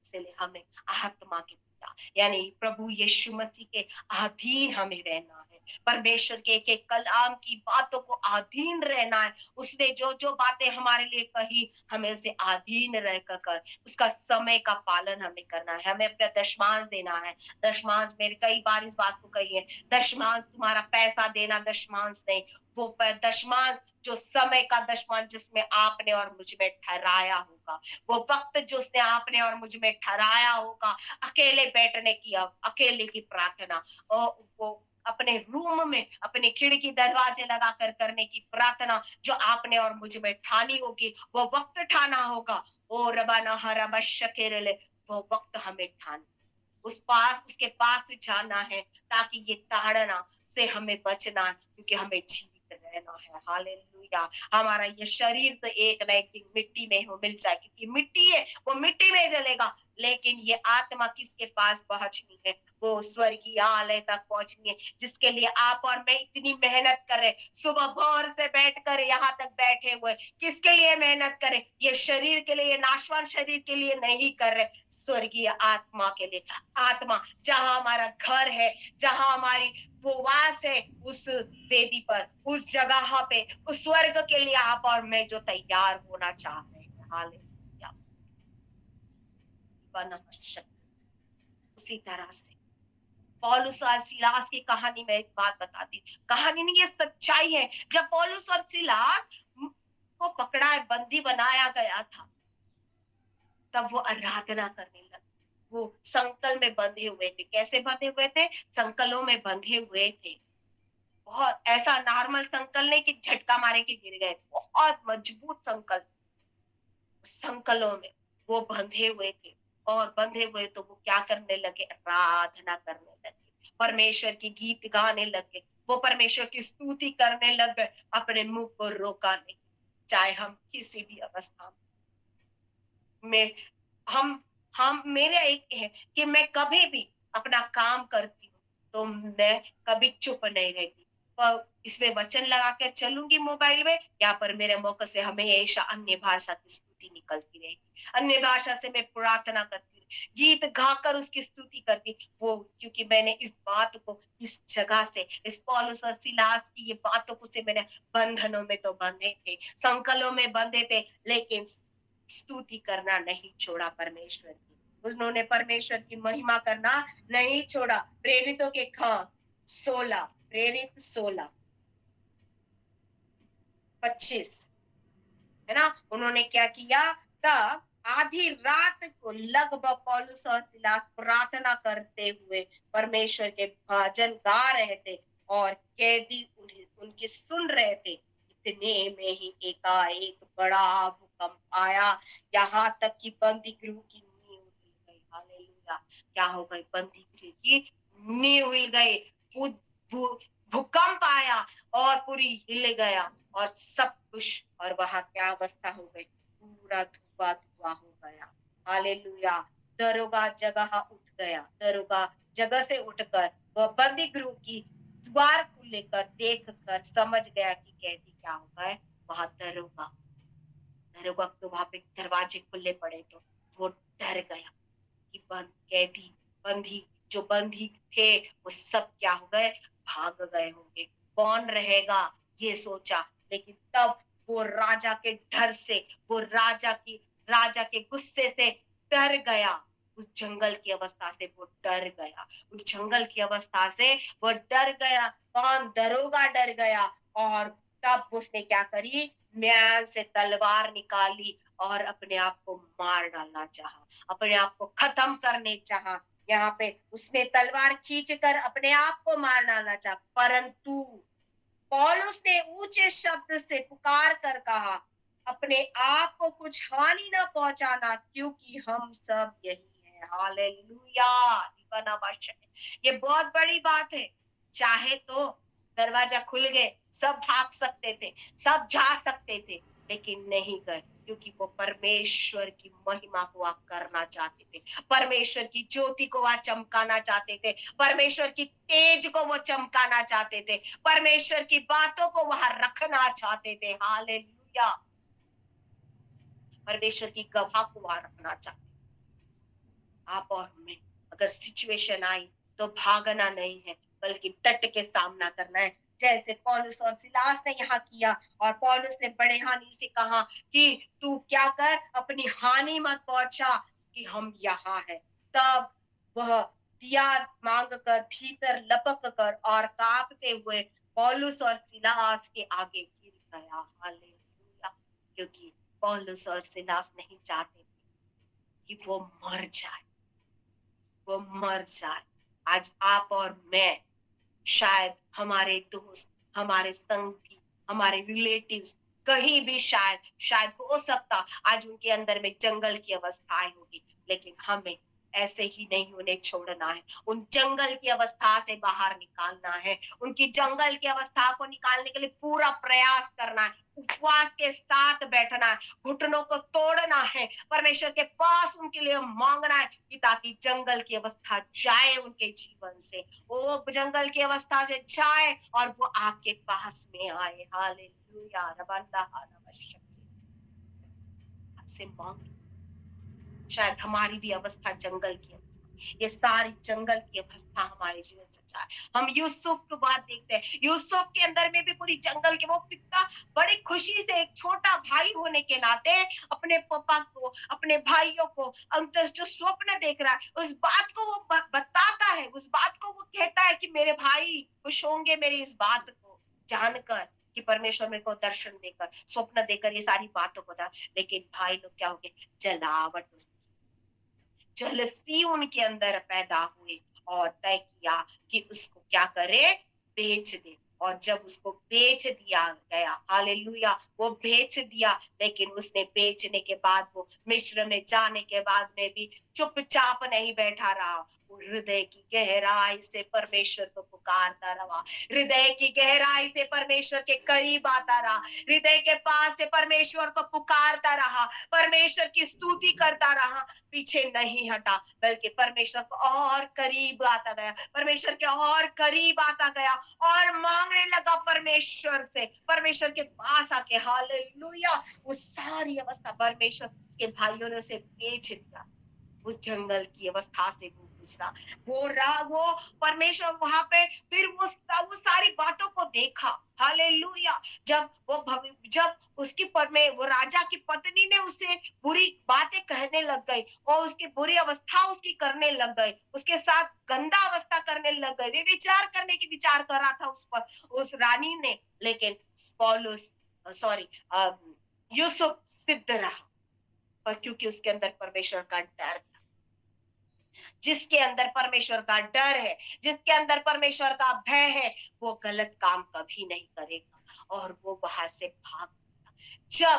इसलिए हमें आत्मा के पिता यानी प्रभु यीशु मसीह के अधीन हमें रहना है। परमेश्वर के एक एक कलाम की बातों को अधीन रहना है। उसने जो जो बातें हमारे लिए कही, हमें उसे अधीन रहकर उसका समय का पालन हमें करना है। हमें अपना दशमांश देना है। दशमांश, मैंने कई बार इस बात को कही है, दशमांश तुम्हारा पैसा देना दशमांश नहीं, वो दशमांश, जो समय का दशमांश जिसमें आपने और मुझ में ठहराया होगा, वो वक्त जो उसने आपने और मुझ में ठहराया होगा, अकेले बैठने की, अकेले की प्रार्थना, और वो अपने रूम में अपने खिड़की दरवाजे लगाकर करने की प्रार्थना जो आपने और मुझ में ठानी होगी, वो वक्त ठाना होगा। ओ रबाना हरा शकेरले, वो वक्त हमें ठाना, उसके पास जाना है, ताकि ये ताड़ना से हमें बचना है, क्योंकि हमें जीवित रहना है। हालेलुया। हमारा ये शरीर तो एक ना एक दिन मिट्टी में हो मिल जाए, क्योंकि मिट्टी है, वो मिट्टी में जलेगा, लेकिन ये आत्मा किसके पास पहुंचनी है? वो स्वर्गीय आलय तक पहुंचनी है, जिसके लिए आप और मैं इतनी मेहनत कर रहे, सुबह भोर से बैठकर यहाँ तक बैठे हुए, किसके लिए मेहनत करें? ये शरीर के लिए, ये नाशवान शरीर के लिए नहीं कर रहे, स्वर्गीय आत्मा के लिए। आत्मा जहां हमारा घर है, जहां हमारी वो वास है, उस वेदी पर, उस जगह पे, उस स्वर्ग के लिए आप और मैं जो तैयार होना चाह रहे हैं। हालेलुया। उसी तरह से पौलुस और सिलास की कहानी में एक बात बताती, कहानी नहीं, ये सच्चाई है। जब पौलुस और सिलास को पकड़ा, बंदी बनाया गया था, तब वो आराधना करने लगे। वो संकल में बंधे हुए थे। कैसे बंधे हुए थे? संकलों में बंधे हुए थे। बहुत ऐसा नॉर्मल संकल नहीं कि झटका मारे के गिर गए, बहुत मजबूत संकल। संकलों में वो बंधे हुए थे, और बंधे हुए तो वो क्या करने लगे? आराधना करने लगे, परमेश्वर की गीत गाने लगे, वो परमेश्वर की स्तुति करने लगे, अपने मुंह को रोका नहीं। चाहे हम किसी भी अवस्था में, हम मेरा एक है कि मैं कभी भी अपना काम करती हूँ, तो मैं कभी चुप नहीं रहती, पर इसमें वचन लगा के चलूंगी मोबाइल में, या पर मेरे मुख से हमेशा अन्य भाषा की स्तुति निकलती रहेगी, अन्य भाषा से मैं प्रार्थना करती हूँ, गीत गाकर उसकी स्तुति करती वो, क्योंकि मैंने इस बात को, इस जगह से, इस पौलुस और सिलास की ये बातों को से मैंने बंधनों में तो बंधे थे, संकलों में बंधे थे, लेकिन स्तुति करना नहीं छोड़ा परमेश्वर की। उन्होंने परमेश्वर की महिमा करना नहीं छोड़ा। प्रेरितों के काम 16, प्रेरित 16 25, है ना? उन्होंने क्या किया? तब आधी रात को लगभग पौलुस और सिलास प्रार्थना करते हुए परमेश्वर के भजन गा रहे थे, और कैदी उन्हें उनकी सुन रहे थे। इतने में ही एकाएक बड़ा भूकंप आया, यहाँ तक कि बंदी गृह की नींव हिल गई। हालेलुया। क्या हो गई? बंदी गृह की नींव हिल गई। भूकंप आया और पूरी हिल गया, और सब कुछ, और वहां क्या अवस्था हो गई? पूरा धुआं धुआं हो गया। हालेलुया। दरोगा जगह उठ गया, दरोगा जगह से उठकर वह बंदी गृह की द्वार को लेकर देख कर समझ गया कि कैदी क्या होगा है। वहां दरोगा, दरोगा तो वहां पे दरवाजे खुले पड़े, तो वो डर गया कि कैदी, बंदी, जो बंदी थे, वो सब क्या हो गए? भाग गए होंगे। कौन रहेगा ये सोचा, लेकिन तब वो राजा के डर से, वो राजा के गुस्से से डर गया। उस जंगल की अवस्था से वो डर गया, उस जंगल की अवस्था से वो डर गया। कौन? दरोगा डर गया। और तब उसने क्या करी? म्यान से तलवार निकाली और अपने आप को मार डालना चाहा, अपने आप को खत्म करने चाहा। यहाँ पे उसने तलवार खींचकर अपने आप को मार डालना चाहा, परंतु पौलुस ने ऊंचे शब्द से पुकार कर कहा, अपने आप को कुछ हानि ना पहुंचाना, क्योंकि हम सब यही हैं। हालेलुया। ये बहुत बड़ी बात है। चाहे तो दरवाजा खुल गए, सब भाग सकते थे, सब जा सकते थे, लेकिन नहीं गए, क्योंकि वो परमेश्वर की महिमा को आप करना चाहते थे, परमेश्वर की ज्योति को वह चमकाना चाहते थे, परमेश्वर की तेज को वो चमकाना चाहते थे, परमेश्वर की बातों को वहां रखना चाहते थे। हालेलुया। परमेश्वर की गवाह को वहां रखना चाहते। आप और मैं, अगर सिचुएशन आई तो भागना नहीं है, बल्कि डट के सामना करना है, जैसे पौलुस और सिलास ने यहाँ किया। और पौलुस ने बड़े हानि से कहा कि तू क्या कर, अपनी हानि मत पहुंचा, कि हम यहाँ है। तब वह दिया मांग कर भीतर लपक कर और कांपते हुए पौलुस और सिलास के आगे गिर गया। हालेलुया। क्योंकि पौलुस और सिलास नहीं चाहते थे कि वो मर जाए, वो मर जाए। आज आप और मैं, शायद हमारे दोस्त, हमारे संगी, हमारे रिलेटिव्स, कहीं भी शायद शायद हो सकता आज उनके अंदर में जंगल की अवस्थाएं होगी, लेकिन हमें ऐसे ही नहीं उन्हें छोड़ना है। उन जंगल की अवस्था से बाहर निकालना है। उनकी जंगल की अवस्था को निकालने के लिए पूरा प्रयास करना है। उपवास के साथ बैठना है, घुटनों को तोड़ना है, परमेश्वर के पास उनके लिए मांगना है कि ताकि जंगल की अवस्था जाए उनके जीवन से, वो जंगल की अवस्था से जाए और वो आपके पास में आए। हालेलुया। रबंदा हानवश आपसे मांग, शायद हमारी भी अवस्था जंगल की अवस्था, ये सारी जंगल की अवस्था हमारे जीवन से जाए। हम यूसुफ की बात देखते हैं, यूसुफ के अंदर में भी पूरी जंगल के, वो पिता बड़ी खुशी से एक छोटा भाई होने के नाते अपने पापा को, अपने भाइयों को अंतर जो स्वप्न देख रहा है उस बात को वो बताता है, उस बात को वो कहता है कि मेरे भाई खुश होंगे मेरी इस बात को जानकर कि परमेश्वर मेरे को दर्शन देकर, स्वप्न देकर ये सारी बातों को था। लेकिन भाई लोग क्या हो गए, जलावट, जलसी उनके अंदर पैदा हुई और तय किया कि उसको क्या करे, बेच दे। और जब उसको बेच दिया गया, हालेलुया, वो बेच दिया, लेकिन उसने बेचने के बाद, वो मिस्र में जाने के बाद में भी चुपचाप नहीं बैठा रहा। वो हृदय की गहराई से परमेश्वर को पुकारता रहा, हृदय की गहराई से परमेश्वर के करीब आता रहा, हृदय के पास से परमेश्वर को पुकारता रहा, परमेश्वर की स्तुति करता रहा, पीछे नहीं हटा, बल्कि परमेश्वर को और करीब आता गया, परमेश्वर के और करीब आता गया और मांगने लगा परमेश्वर से, परमेश्वर के पास आके। हालेलुया। उस सारी अवस्था परमेश्वर के भाइयों ने उसे बेच दिया, उस जंगल की अवस्था से वो गुजरा। वो परमेश्वर वहां पे फिर वो सारी बातों को देखा। हालेलुया। जब उसकी वो राजा की पत्नी ने उसे बुरी बातें कहने लग गई और उसकी बुरी अवस्था उसकी करने लग गई, उसके साथ गंदा अवस्था करने लग गई, वे विचार करने की विचार कर रहा था उस पर, उस रानी ने। लेकिन यूसुफ सिद्ध रहा, और क्योंकि उसके अंदर परमेश्वर का डर था। जिसके अंदर परमेश्वर का डर है, जिसके अंदर परमेश्वर का भय है, वो गलत काम कभी नहीं करेगा और वो वहां से भाग गया। जब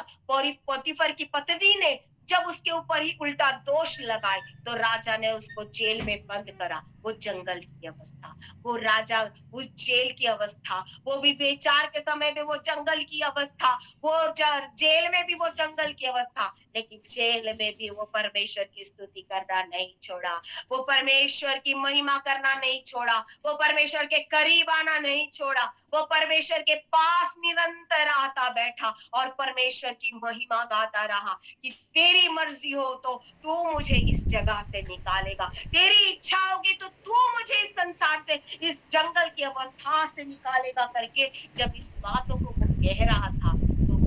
पोतीफर की पत्नी ने जब उसके ऊपर ही उल्टा दोष लगाए तो राजा ने उसको जेल में बंद करा। वो जंगल की अवस्था, वो राजा उस जेल की अवस्था, वो विचार के समय में वो जंगल की अवस्था, वो जेल में भी वो जंगल की अवस्था, लेकिन जेल में भी वो परमेश्वर की स्तुति करना नहीं छोड़ा, वो परमेश्वर की महिमा करना नहीं छोड़ा, वो परमेश्वर के करीब आना नहीं छोड़ा, वो परमेश्वर के पास निरंतर आता बैठा और परमेश्वर की महिमा गाता रहा कि तेरी मर्जी हो तो तू मुझे इस जगह से निकालेगा, तेरी इच्छा होगी तो तू मुझे इस संसार से, इस जंगल की अवस्था से निकालेगा करके जब इस बातों को वो कह रहा था तो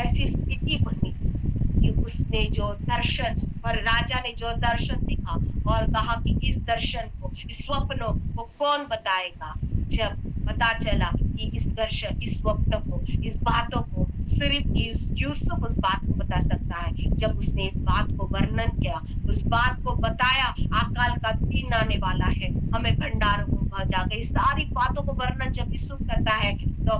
ऐसी स्थिति बनी कि उसने जो दर्शन, और राजा ने जो दर्शन देखा और कहा कि इस दर्शन को, इस स्वप्न को कौन बताएगा। जब पता चला कि इस दर्शन, इस स्वप्न को, इस बातों को सिर्फ यूसुफ उस बात को बता सकता है। जब उसने इस बात को वर्णन किया, उस बात को बताया, अकाल का दिन आने वाला है, हमें भंडारों को भजा गई, सारी बातों को वर्णन जब यूसुफ करता है तो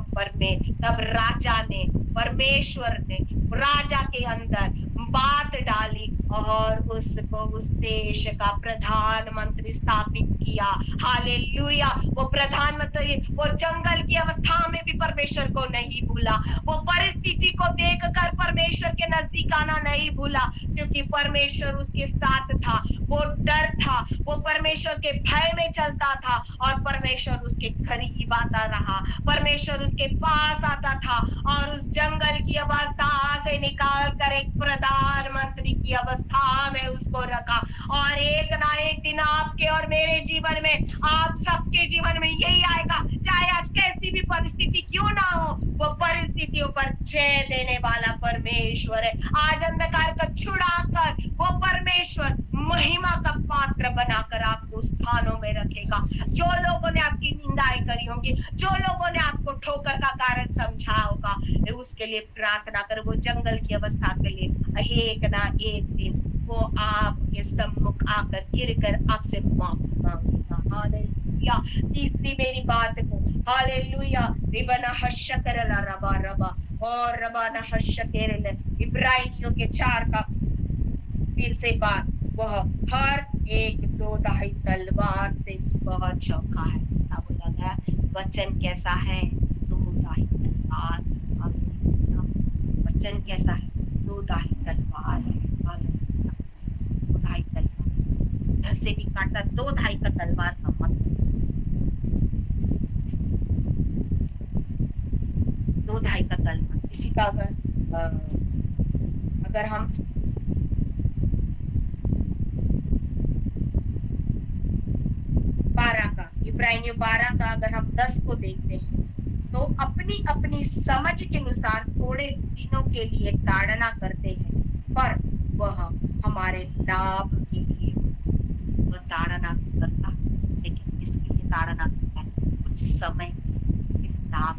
तब राजा ने, परमेश्वर ने राजा के अंदर बात डाली और उसको उस देश का प्रधानमंत्री स्थापित किया। हालेलुया। वो प्रधानमंत्री वो जंगल की अवस्था में भी परमेश्वर को नहीं भूला, वो परिस्थिति को देखकर परमेश्वर के नजदीक आना नहीं भूला, क्योंकि परमेश्वर उसके साथ था, वो डर था, वो परमेश्वर के भय में चलता था और परमेश्वर उसके करीब आता रहा, परमेश्वर उसके पास आता था और उस जंगल की अवस्था से निकाल कर एक प्रधानमंत्री की अवस्था में उसको रखा। और एक ना एक दिन आपके और मेरे जीवन में, आप सबके जीवन में यही आएगा, चाहे आज कैसी भी परिस्थिति क्यों ना हो, वो परिस्थितियों पर जय देने वाला परमेश्वर है। आज अंधकार को छुड़ाकर वो परमेश्वर महिमा का पात्र बनाकर आपको स्थानों में रखेगा। जो लोगों ने आपकी निंदाएं करी होंगी, जो लोगों ने आपको ठोकर का कारण समझा होगा, उसके लिए प्रार्थना कर। वो जंगल की अवस्था के लिए एक ना एक दिन वो आपके सम्मुख आकर गिर कर आपसे माफी मांगेगा। हालेलुया। तीसरी मेरी बात को, हालेलुया, रिबना हशकरला रबा रबा और रबाना हशकेरल, इब्रानियों के 4 का फिर से बात, वह हर एक दो धाई तलवार से भी बहुत चौखा है। क्या बोला गया? वचन कैसा है? दो धाई तलवार। हालेलुया। वचन कैसा है? दो धाई तलवार है। हालेलुया। दो धाई तलवार इधर से भी काटता। दो धाई का तलवार का मतलब, दो धाई का तलवार किसी का अगर हम 12 का, इब्रानियों 12 का अगर हम 10 को देखते हैं तो अपनी अपनी समझ के अनुसार थोड़े दिनों के लिए ताड़ना करते हैं, पर वह हमारे लाभ के लिए वह ताड़ना करता है। लेकिन इसके लिए ताड़ना करता है कुछ समय के लाभ।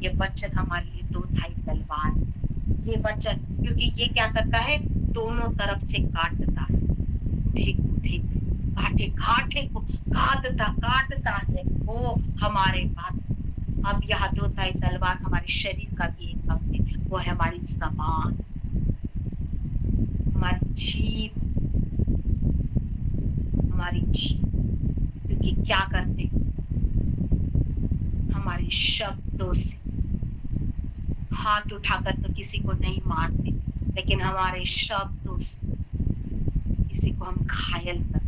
ये वचन हमारे लिए दो धाई तलवार, ये वचन, क्योंकि ये क्या करता है? दोनों तरफ से काटता है, घाटे घाटे को काटता है वो हमारे बात। अब यह दो धाई तलवार हमारे शरीर का भी एक अंग है, वो है हमारी जबान, हमारी जीभ, हमारी जीभ। क्योंकि क्या करते? हमारे शब्दों से, हाथ उठाकर तो किसी को नहीं मारते, लेकिन हमारे शब्दों से किसी को हम घायल करते।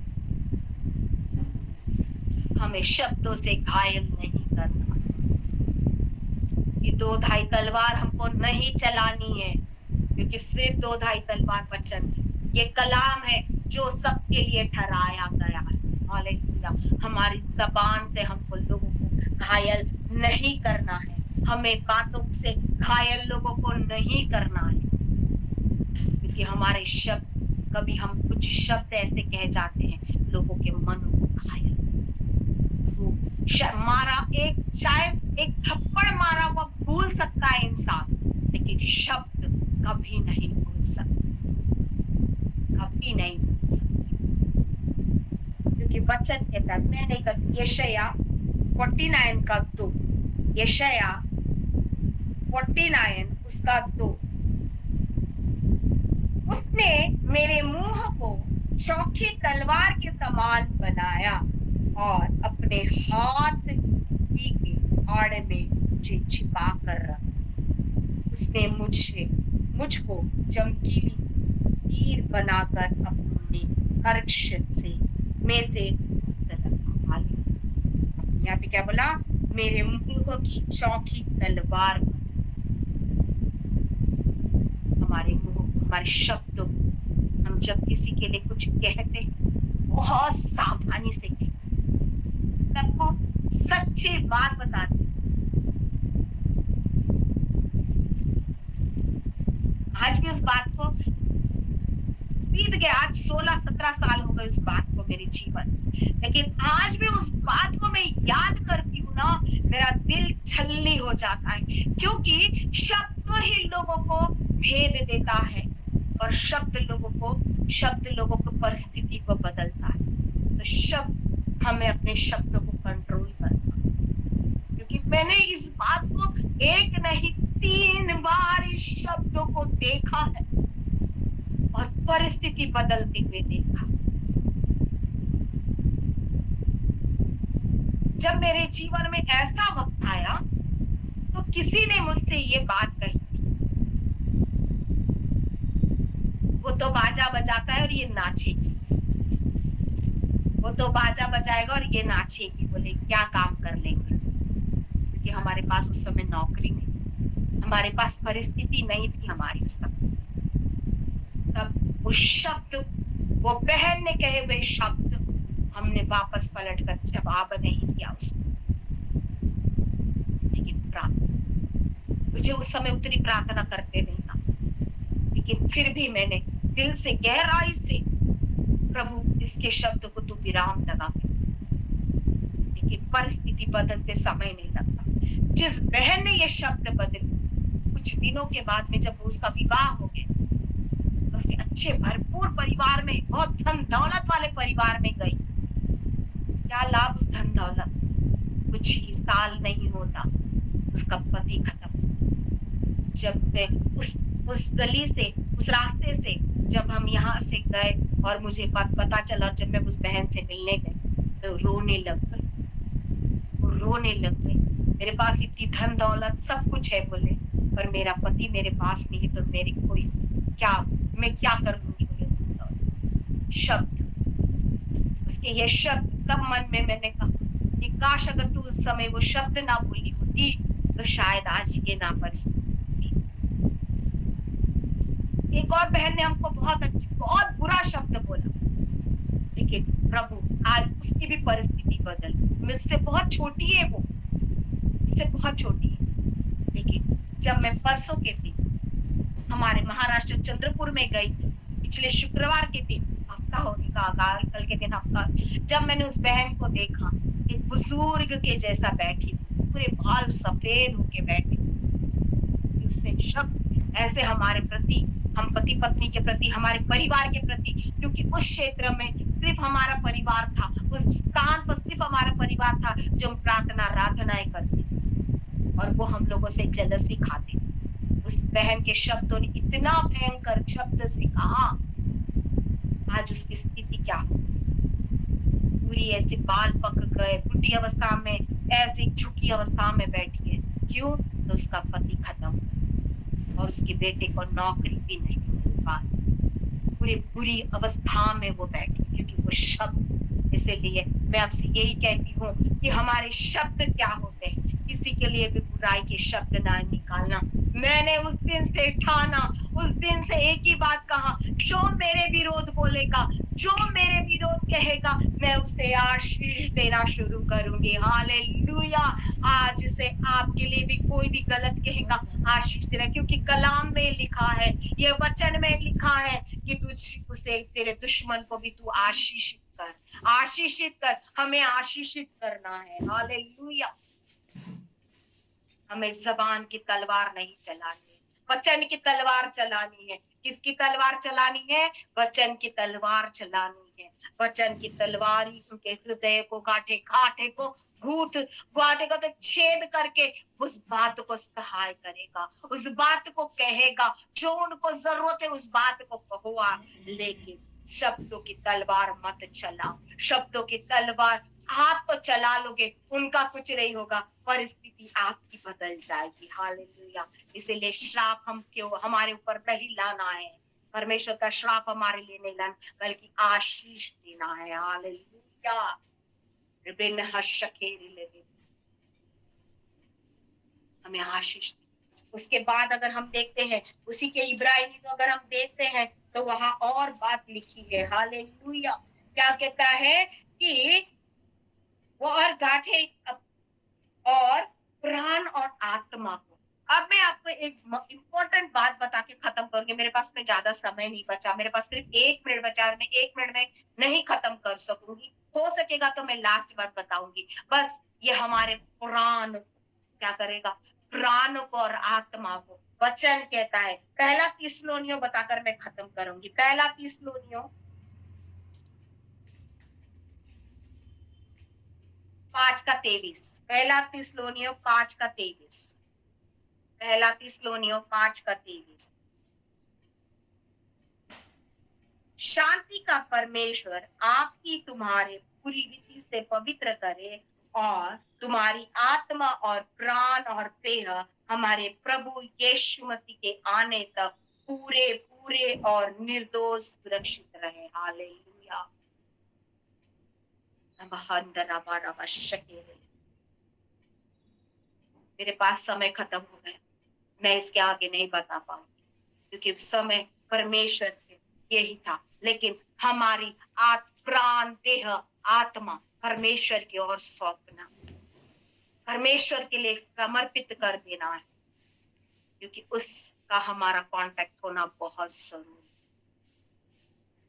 हमें शब्दों से घायल नहीं करना। ये दो धाई तलवार हमको नहीं चलानी है, क्योंकि सिर्फ दो धाई तलवार वचन, ये कलाम है जो सबके लिए ठहराया गया है। हालेलुया। हमारी जबान से हमको लोगों को घायल नहीं करना है, हमें बातों से घायल लोगों को नहीं करना है, क्योंकि हमारे शब्द, कभी हम कुछ शब्द ऐसे कह जाते हैं लोगों के मन को घायल। मारा एक, शायद एक थप्पड़ मारा हुआ भूल सकता है इंसान, लेकिन शब्द कभी नहीं भूल सकते, कभी नहीं भूल सकते, क्योंकि वचन कहता है मैं नहीं करती। यशायाह 49 का 2, यशायाह 49 उसका 2, उसने मेरे मुंह को चौखी तलवार के समान बनाया और अपने हाथ ही के आड़ में मुझे छिपा कर रखा। उसने मुझको चमकीली तीर बनाकर अपने कर्कश से में से रखा। यहाँ पे क्या बोला? मेरे मुंह की चौखी तलवार। हमारे मुंह, हमारे शब्दों, हम जब किसी के लिए कुछ कहते हैं बहुत सावधानी से कहते। आपको सच्ची बात बताती, आज भी उस बात को, बीत गया, आज 16-17 साल हो गए उस बात को मेरे जीवन, लेकिन आज भी उस बात को मैं याद करती हूँ ना, मेरा दिल छलनी हो जाता है, क्योंकि शब्द ही लोगों को भेद देता है और शब्द लोगों को परिस्थिति को बदलता है। तो शब्द, हमें अपने शब्दों को कंट्रोल करना, क्योंकि मैंने इस बात को एक नहीं 3 बार इस शब्दों को देखा है और परिस्थिति बदलते हुए देखा। जब मेरे जीवन में ऐसा वक्त आया तो किसी ने मुझसे ये बात कही, वो तो बाजा बजाता है और ये नाचेगी, वो तो बाजा बजाएगा और ये नाचेगी। बोले क्या काम कर लेंगे, क्योंकि हमारे पास उस समय नौकरी नहीं, हमारे पास परिस्थिति नहीं थी हमारी उस समय। तब वो शब्द, वो बहन ने कहे हुए शब्द हमने वापस पलट कर जवाब नहीं दिया उसको, लेकिन प्रार्थना, मुझे उस समय उतनी प्रार्थना करते नहीं था, लेकिन फिर भी मैंने दिल से, गहराई से प्रभु इसके शब्द को तू विराम लगा के, लेकिन परिस्थिति बदलते समय नहीं लगता। जिस बहन ने ये शब्द बदले, कुछ दिनों के बाद में जब उसका विवाह हो गया, उसके अच्छे भरपूर परिवार में, बहुत धन दौलत वाले परिवार में गई। क्या लाभ उस धन दौलत, कुछ ही साल नहीं होता उसका पति खत्म। जब मैं उस गली से, उस रास्ते से जब हम यहाँ से गए और मुझे बात पता चला, जब मैं उस बहन से मिलने गई तो रोने लग गई, वो रोने लग गई। मेरे पास इतनी धन दौलत सब कुछ है बोले, पर मेरा पति मेरे पास नहीं है, तो मेरी कोई क्या, मैं क्या कर लूंगी बोले। शब्द, उसके ये शब्द, तब मन में मैंने कहा कि काश अगर तू उस समय वो शब्द ना बोली होती तो शायद आज ये ना परिस्थिति। एक और बहन ने हमको बहुत बुरा शब्द बोला, लेकिन प्रभु आज उसकी भी परिस्थिति बदल, मुझसे बहुत छोटी है वो, मुझसे बहुत छोटी है, लेकिन जब मैं परसों के दिन हमारे महाराष्ट्र चंद्रपुर में गई, पिछले शुक्रवार के दिन, हफ्ता होने का आगार, कल के दिन हफ्ता, जब मैंने उस बहन को देखा, एक बुजुर्ग के जैसा बैठी, पूरे बाल सफेद होके बैठी, उसने शब्द ऐसे हमारे प्रति, हम पति पत्नी के प्रति, हमारे परिवार के प्रति, क्योंकि उस क्षेत्र में सिर्फ हमारा परिवार था, उस स्थान पर सिर्फ हमारा परिवार था जो हम प्रार्थना आराधनाएं करते और वो हम लोगों से जलसी खाते। उस बहन के शब्दों ने इतना भयंकर शब्द से कहा, आज उसकी स्थिति क्या हो, पूरी ऐसे बाल पक गए, बुढ़ी अवस्था में, ऐसी झुकी अवस्था में बैठी है। क्यों? तो उसका पति खत्म और उसके बेटे को नौकरी भी नहीं मिल पाती, पूरी बुरी अवस्था में वो बैठी, क्योंकि वो शब्द। इसीलिए मैं आपसे यही कहती हूँ कि हमारे शब्द क्या होते हैं, किसी के लिए भी बुराई के शब्द ना निकालना। मैंने उस दिन से ठाना, उस दिन से एक ही बात कहा, जो मेरे विरोध बोलेगा, जो मेरे विरोध कहेगा, मैं उसे आशीष देना शुरू करूंगी। हालेलुया। आज से आपके लिए भी कोई भी गलत कहेगा, आशीष देना, क्योंकि कलाम में लिखा है, ये वचन में लिखा है कि तुझ उसे, तेरे दुश्मन को भी तू आशीषित कर, आशीषित कर। हमें आशीषित करना है। हालेलुया। हमें जबान की तलवार नहीं चलानी है, वचन की तलवार चलानी है। किसकी तलवार चलानी है? वचन की तलवार चलानी है। वचन की तलवार ही उनके हृदय को काटे, काटे को घूट, काटे को तो छेद करके उस बात को सहाय करेगा, उस बात को कहेगा, जो उनको जरूरत है उस बात को कहो। लेकिन शब्दों की तलवार मत चलाओ, शब्दों की तलवार आप तो चला लोगे, उनका कुछ नहीं होगा, परिस्थिति आपकी बदल जाएगी। हालेलुया। इसीलिए श्राप हम क्यों हमारे ऊपर नहीं लाना है, परमेश्वर का श्राप हमारे लिए नहीं लाना, बल्कि आशीष देना है। हालेलुया। हमें आशीष। उसके बाद अगर हम देखते हैं उसी के इब्रानी को अगर हम देखते हैं तो वहां और बात लिखी है। हालेलुया। क्या कहता है कि वो और गांठे और प्राण और आत्मा को। अब मैं आपको एक इंपॉर्टेंट बात बता के खत्म करूंगी, मेरे पास में ज्यादा समय नहीं बचा, मेरे पास सिर्फ 1 मिनट बचा और मैं 1 मिनट में नहीं खत्म कर सकूंगी। हो सकेगा तो मैं लास्ट बात बताऊंगी। बस ये हमारे प्राण क्या करेगा, प्राण को और आत्मा को। वचन कहता है, पहला थिस्सलुनीयों बताकर मैं खत्म करूंगी। पहला थिस्सलुनीयों 5:23, पहला थिस्सलुनीयों 5:23, पहला थिस्सलुनीयों 5:23। शांति का परमेश्वर आपकी तुम्हारे पूरी रीति से पवित्र करे और तुम्हारी आत्मा और प्राण और देह हमारे प्रभु यीशु मसीह के आने तक पूरे पूरे और निर्दोष सुरक्षित रहे। हालेलुया। मेरे पास समय खत्म हो गया, मैं इसके आगे नहीं बता पाऊंगी, क्योंकि समय परमेश्वर के यही था, लेकिन हमारी प्राण देह आत्मा परमेश्वर की ओर सौंपना, परमेश्वर के लिए समर्पित कर देना है, क्योंकि उसका हमारा कांटेक्ट होना बहुत जरूरी।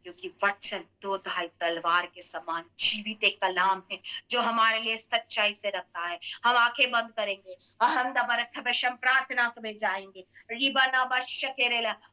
क्योंकि वचन दो धाई तलवार के समान जीवित एक कलाम है जो हमारे लिए सच्चाई से रखता है। हम आंखें बंद करेंगे, प्रार्थना में जाएंगे।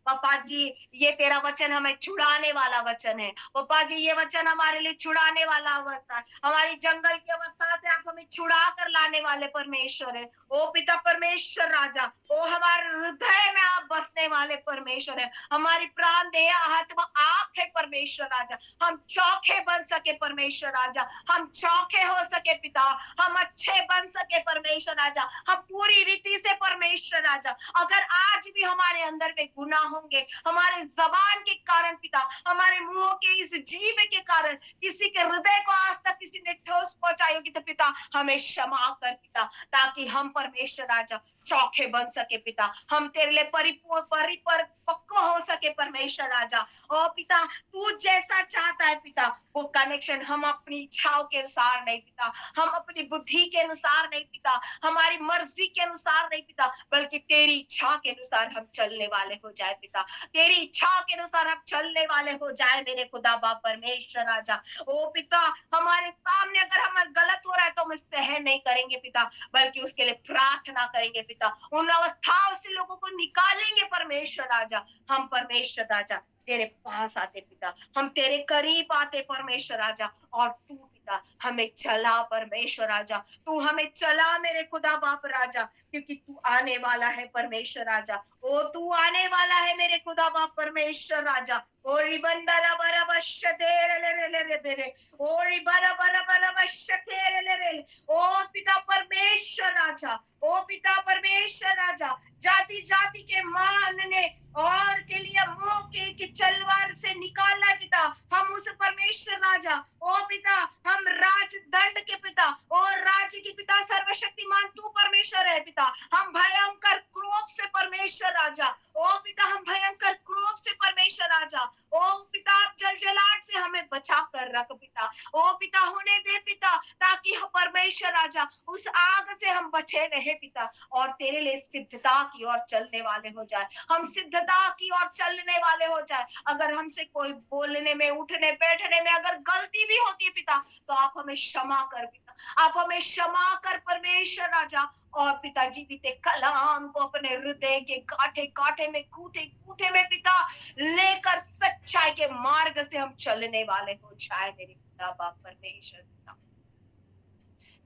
पापा जी, ये तेरा वचन हमें छुड़ाने वाला वचन है। पापा जी, ये वचन हमारे लिए छुड़ाने वाला अवस्था है। हमारी जंगल की अवस्था से आप हमें छुड़ा कर लाने वाले परमेश्वर है। ओ पिता परमेश्वर राजा, ओ हमारे हृदय में आप बसने वाले परमेश्वर है। हमारी प्राण देह आत्मा आप है परमेश्वर राजा। हम चौखे बन सके परमेश्वर राजा, हम चौखे हो सके पिता, हम अच्छे बन सके परमेश्वर राजा, हम पूरी रीति से परमेश्वर राजा। अगर आज भी हमारे अंदर में गुनाह होंगे, हमारे जबान के कारण पिता, हमारे मुंह के इस जीभ के कारण किसी के हृदय को आज तक किसी ने ठोस पहुंचाई होगी, तो पिता हमें क्षमा कर पिता, ताकि हम परमेश्वर राजा चौखे बन सके पिता, हम तेरे लिए परिपक्व हो सके परमेश्वर राजा। ओ पिता, तू जैसा चाहता है पिता, वो कनेक्शन हम अपनी इच्छाओं के अनुसार नहीं पिता, हम अपनी बुद्धि के अनुसार नहीं पिता, हमारी मर्जी के अनुसार नहीं पिता, बल्कि तेरी इच्छा के अनुसार हम चलने वाले हो जाए पिता, तेरी इच्छा के अनुसार हम चलने वाले हो जाए मेरे खुदा बाप परमेश्वर राजा। ओ पिता, हमारे सामने अगर हम गलत हो रहा है तो हम सहन नहीं करेंगे पिता, बल्कि उसके लिए प्रार्थना करेंगे पिता, उन अवस्थाओं से लोगों को निकालेंगे परमेश्वर राजा। हम परमेश्वर राजा तेरे पास आते पिता, हम तेरे करीब आते परमेश्वर राजा, और तू पिता हमें चला परमेश्वर राजा, तू हमें चला मेरे खुदा बाप राजा, क्योंकि तू आने वाला है परमेश्वर राजा। ओ तू आने वाला है मेरे खुदा बाप परमेश्वर राजा। ओ रिबंदरा बराबर शदेर ले ले ले ले बेरे, ओ रिबरा बराबर शकेर ले ले, ओ पिता परमेश्वर राजा, ओ पिता परमेश्वर राजा, जाति जाति के मानने और के लिए मुंह के तलवार से निकालना पिता, हम उस परमेश्वर राजा, ओ पिता हम राज दंड के पिता, ओ राज्य के पिता सर्वशक्तिमान तू परमेश्वर है पिता, हम भयंकर क्रोध से परमेश्वर राजा, ओ पिता हम भयंकर क्रोध से परमेश्वर राजा, ओ पिता आप जलजलाहट से हमें बचा कर रख पिता, ओ पिता होने दे पिता, ताकि हम परमेश्वर राजा उस आग से हम बचे रहे पिता, और तेरे लिए सिद्धता की ओर चलने वाले हो जाए, हम सिद्धता की ओर चलने वाले हो जाए। अगर हमसे कोई बोलने में, उठने बैठने में अगर गलती भी होती है पिता, तो आप हमें क्षमा कर पिता, आप हमें क्षमा कर परमेश्वर राजा, और पिताजी बीते कलाम को अपने हृदय के कांटे कांटे में, कूटे कूटे में पिता लेकर सच्चाई के मार्ग से हम चलने वाले हो जाए मेरे पिता बाप परमेश्वर पिता,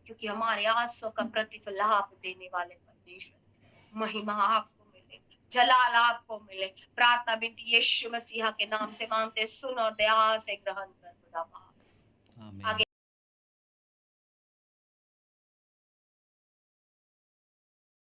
क्योंकि हमारे आंसू का प्रतिफल आप देने वाले परमेश्वर। महिमा आपको मिले, जलाल आपको मिले। प्रार्थना बिनती यीशु मसीहा के नाम से मांगते, सुन और दया से ग्रहण कर खुदा बाप। आमीन।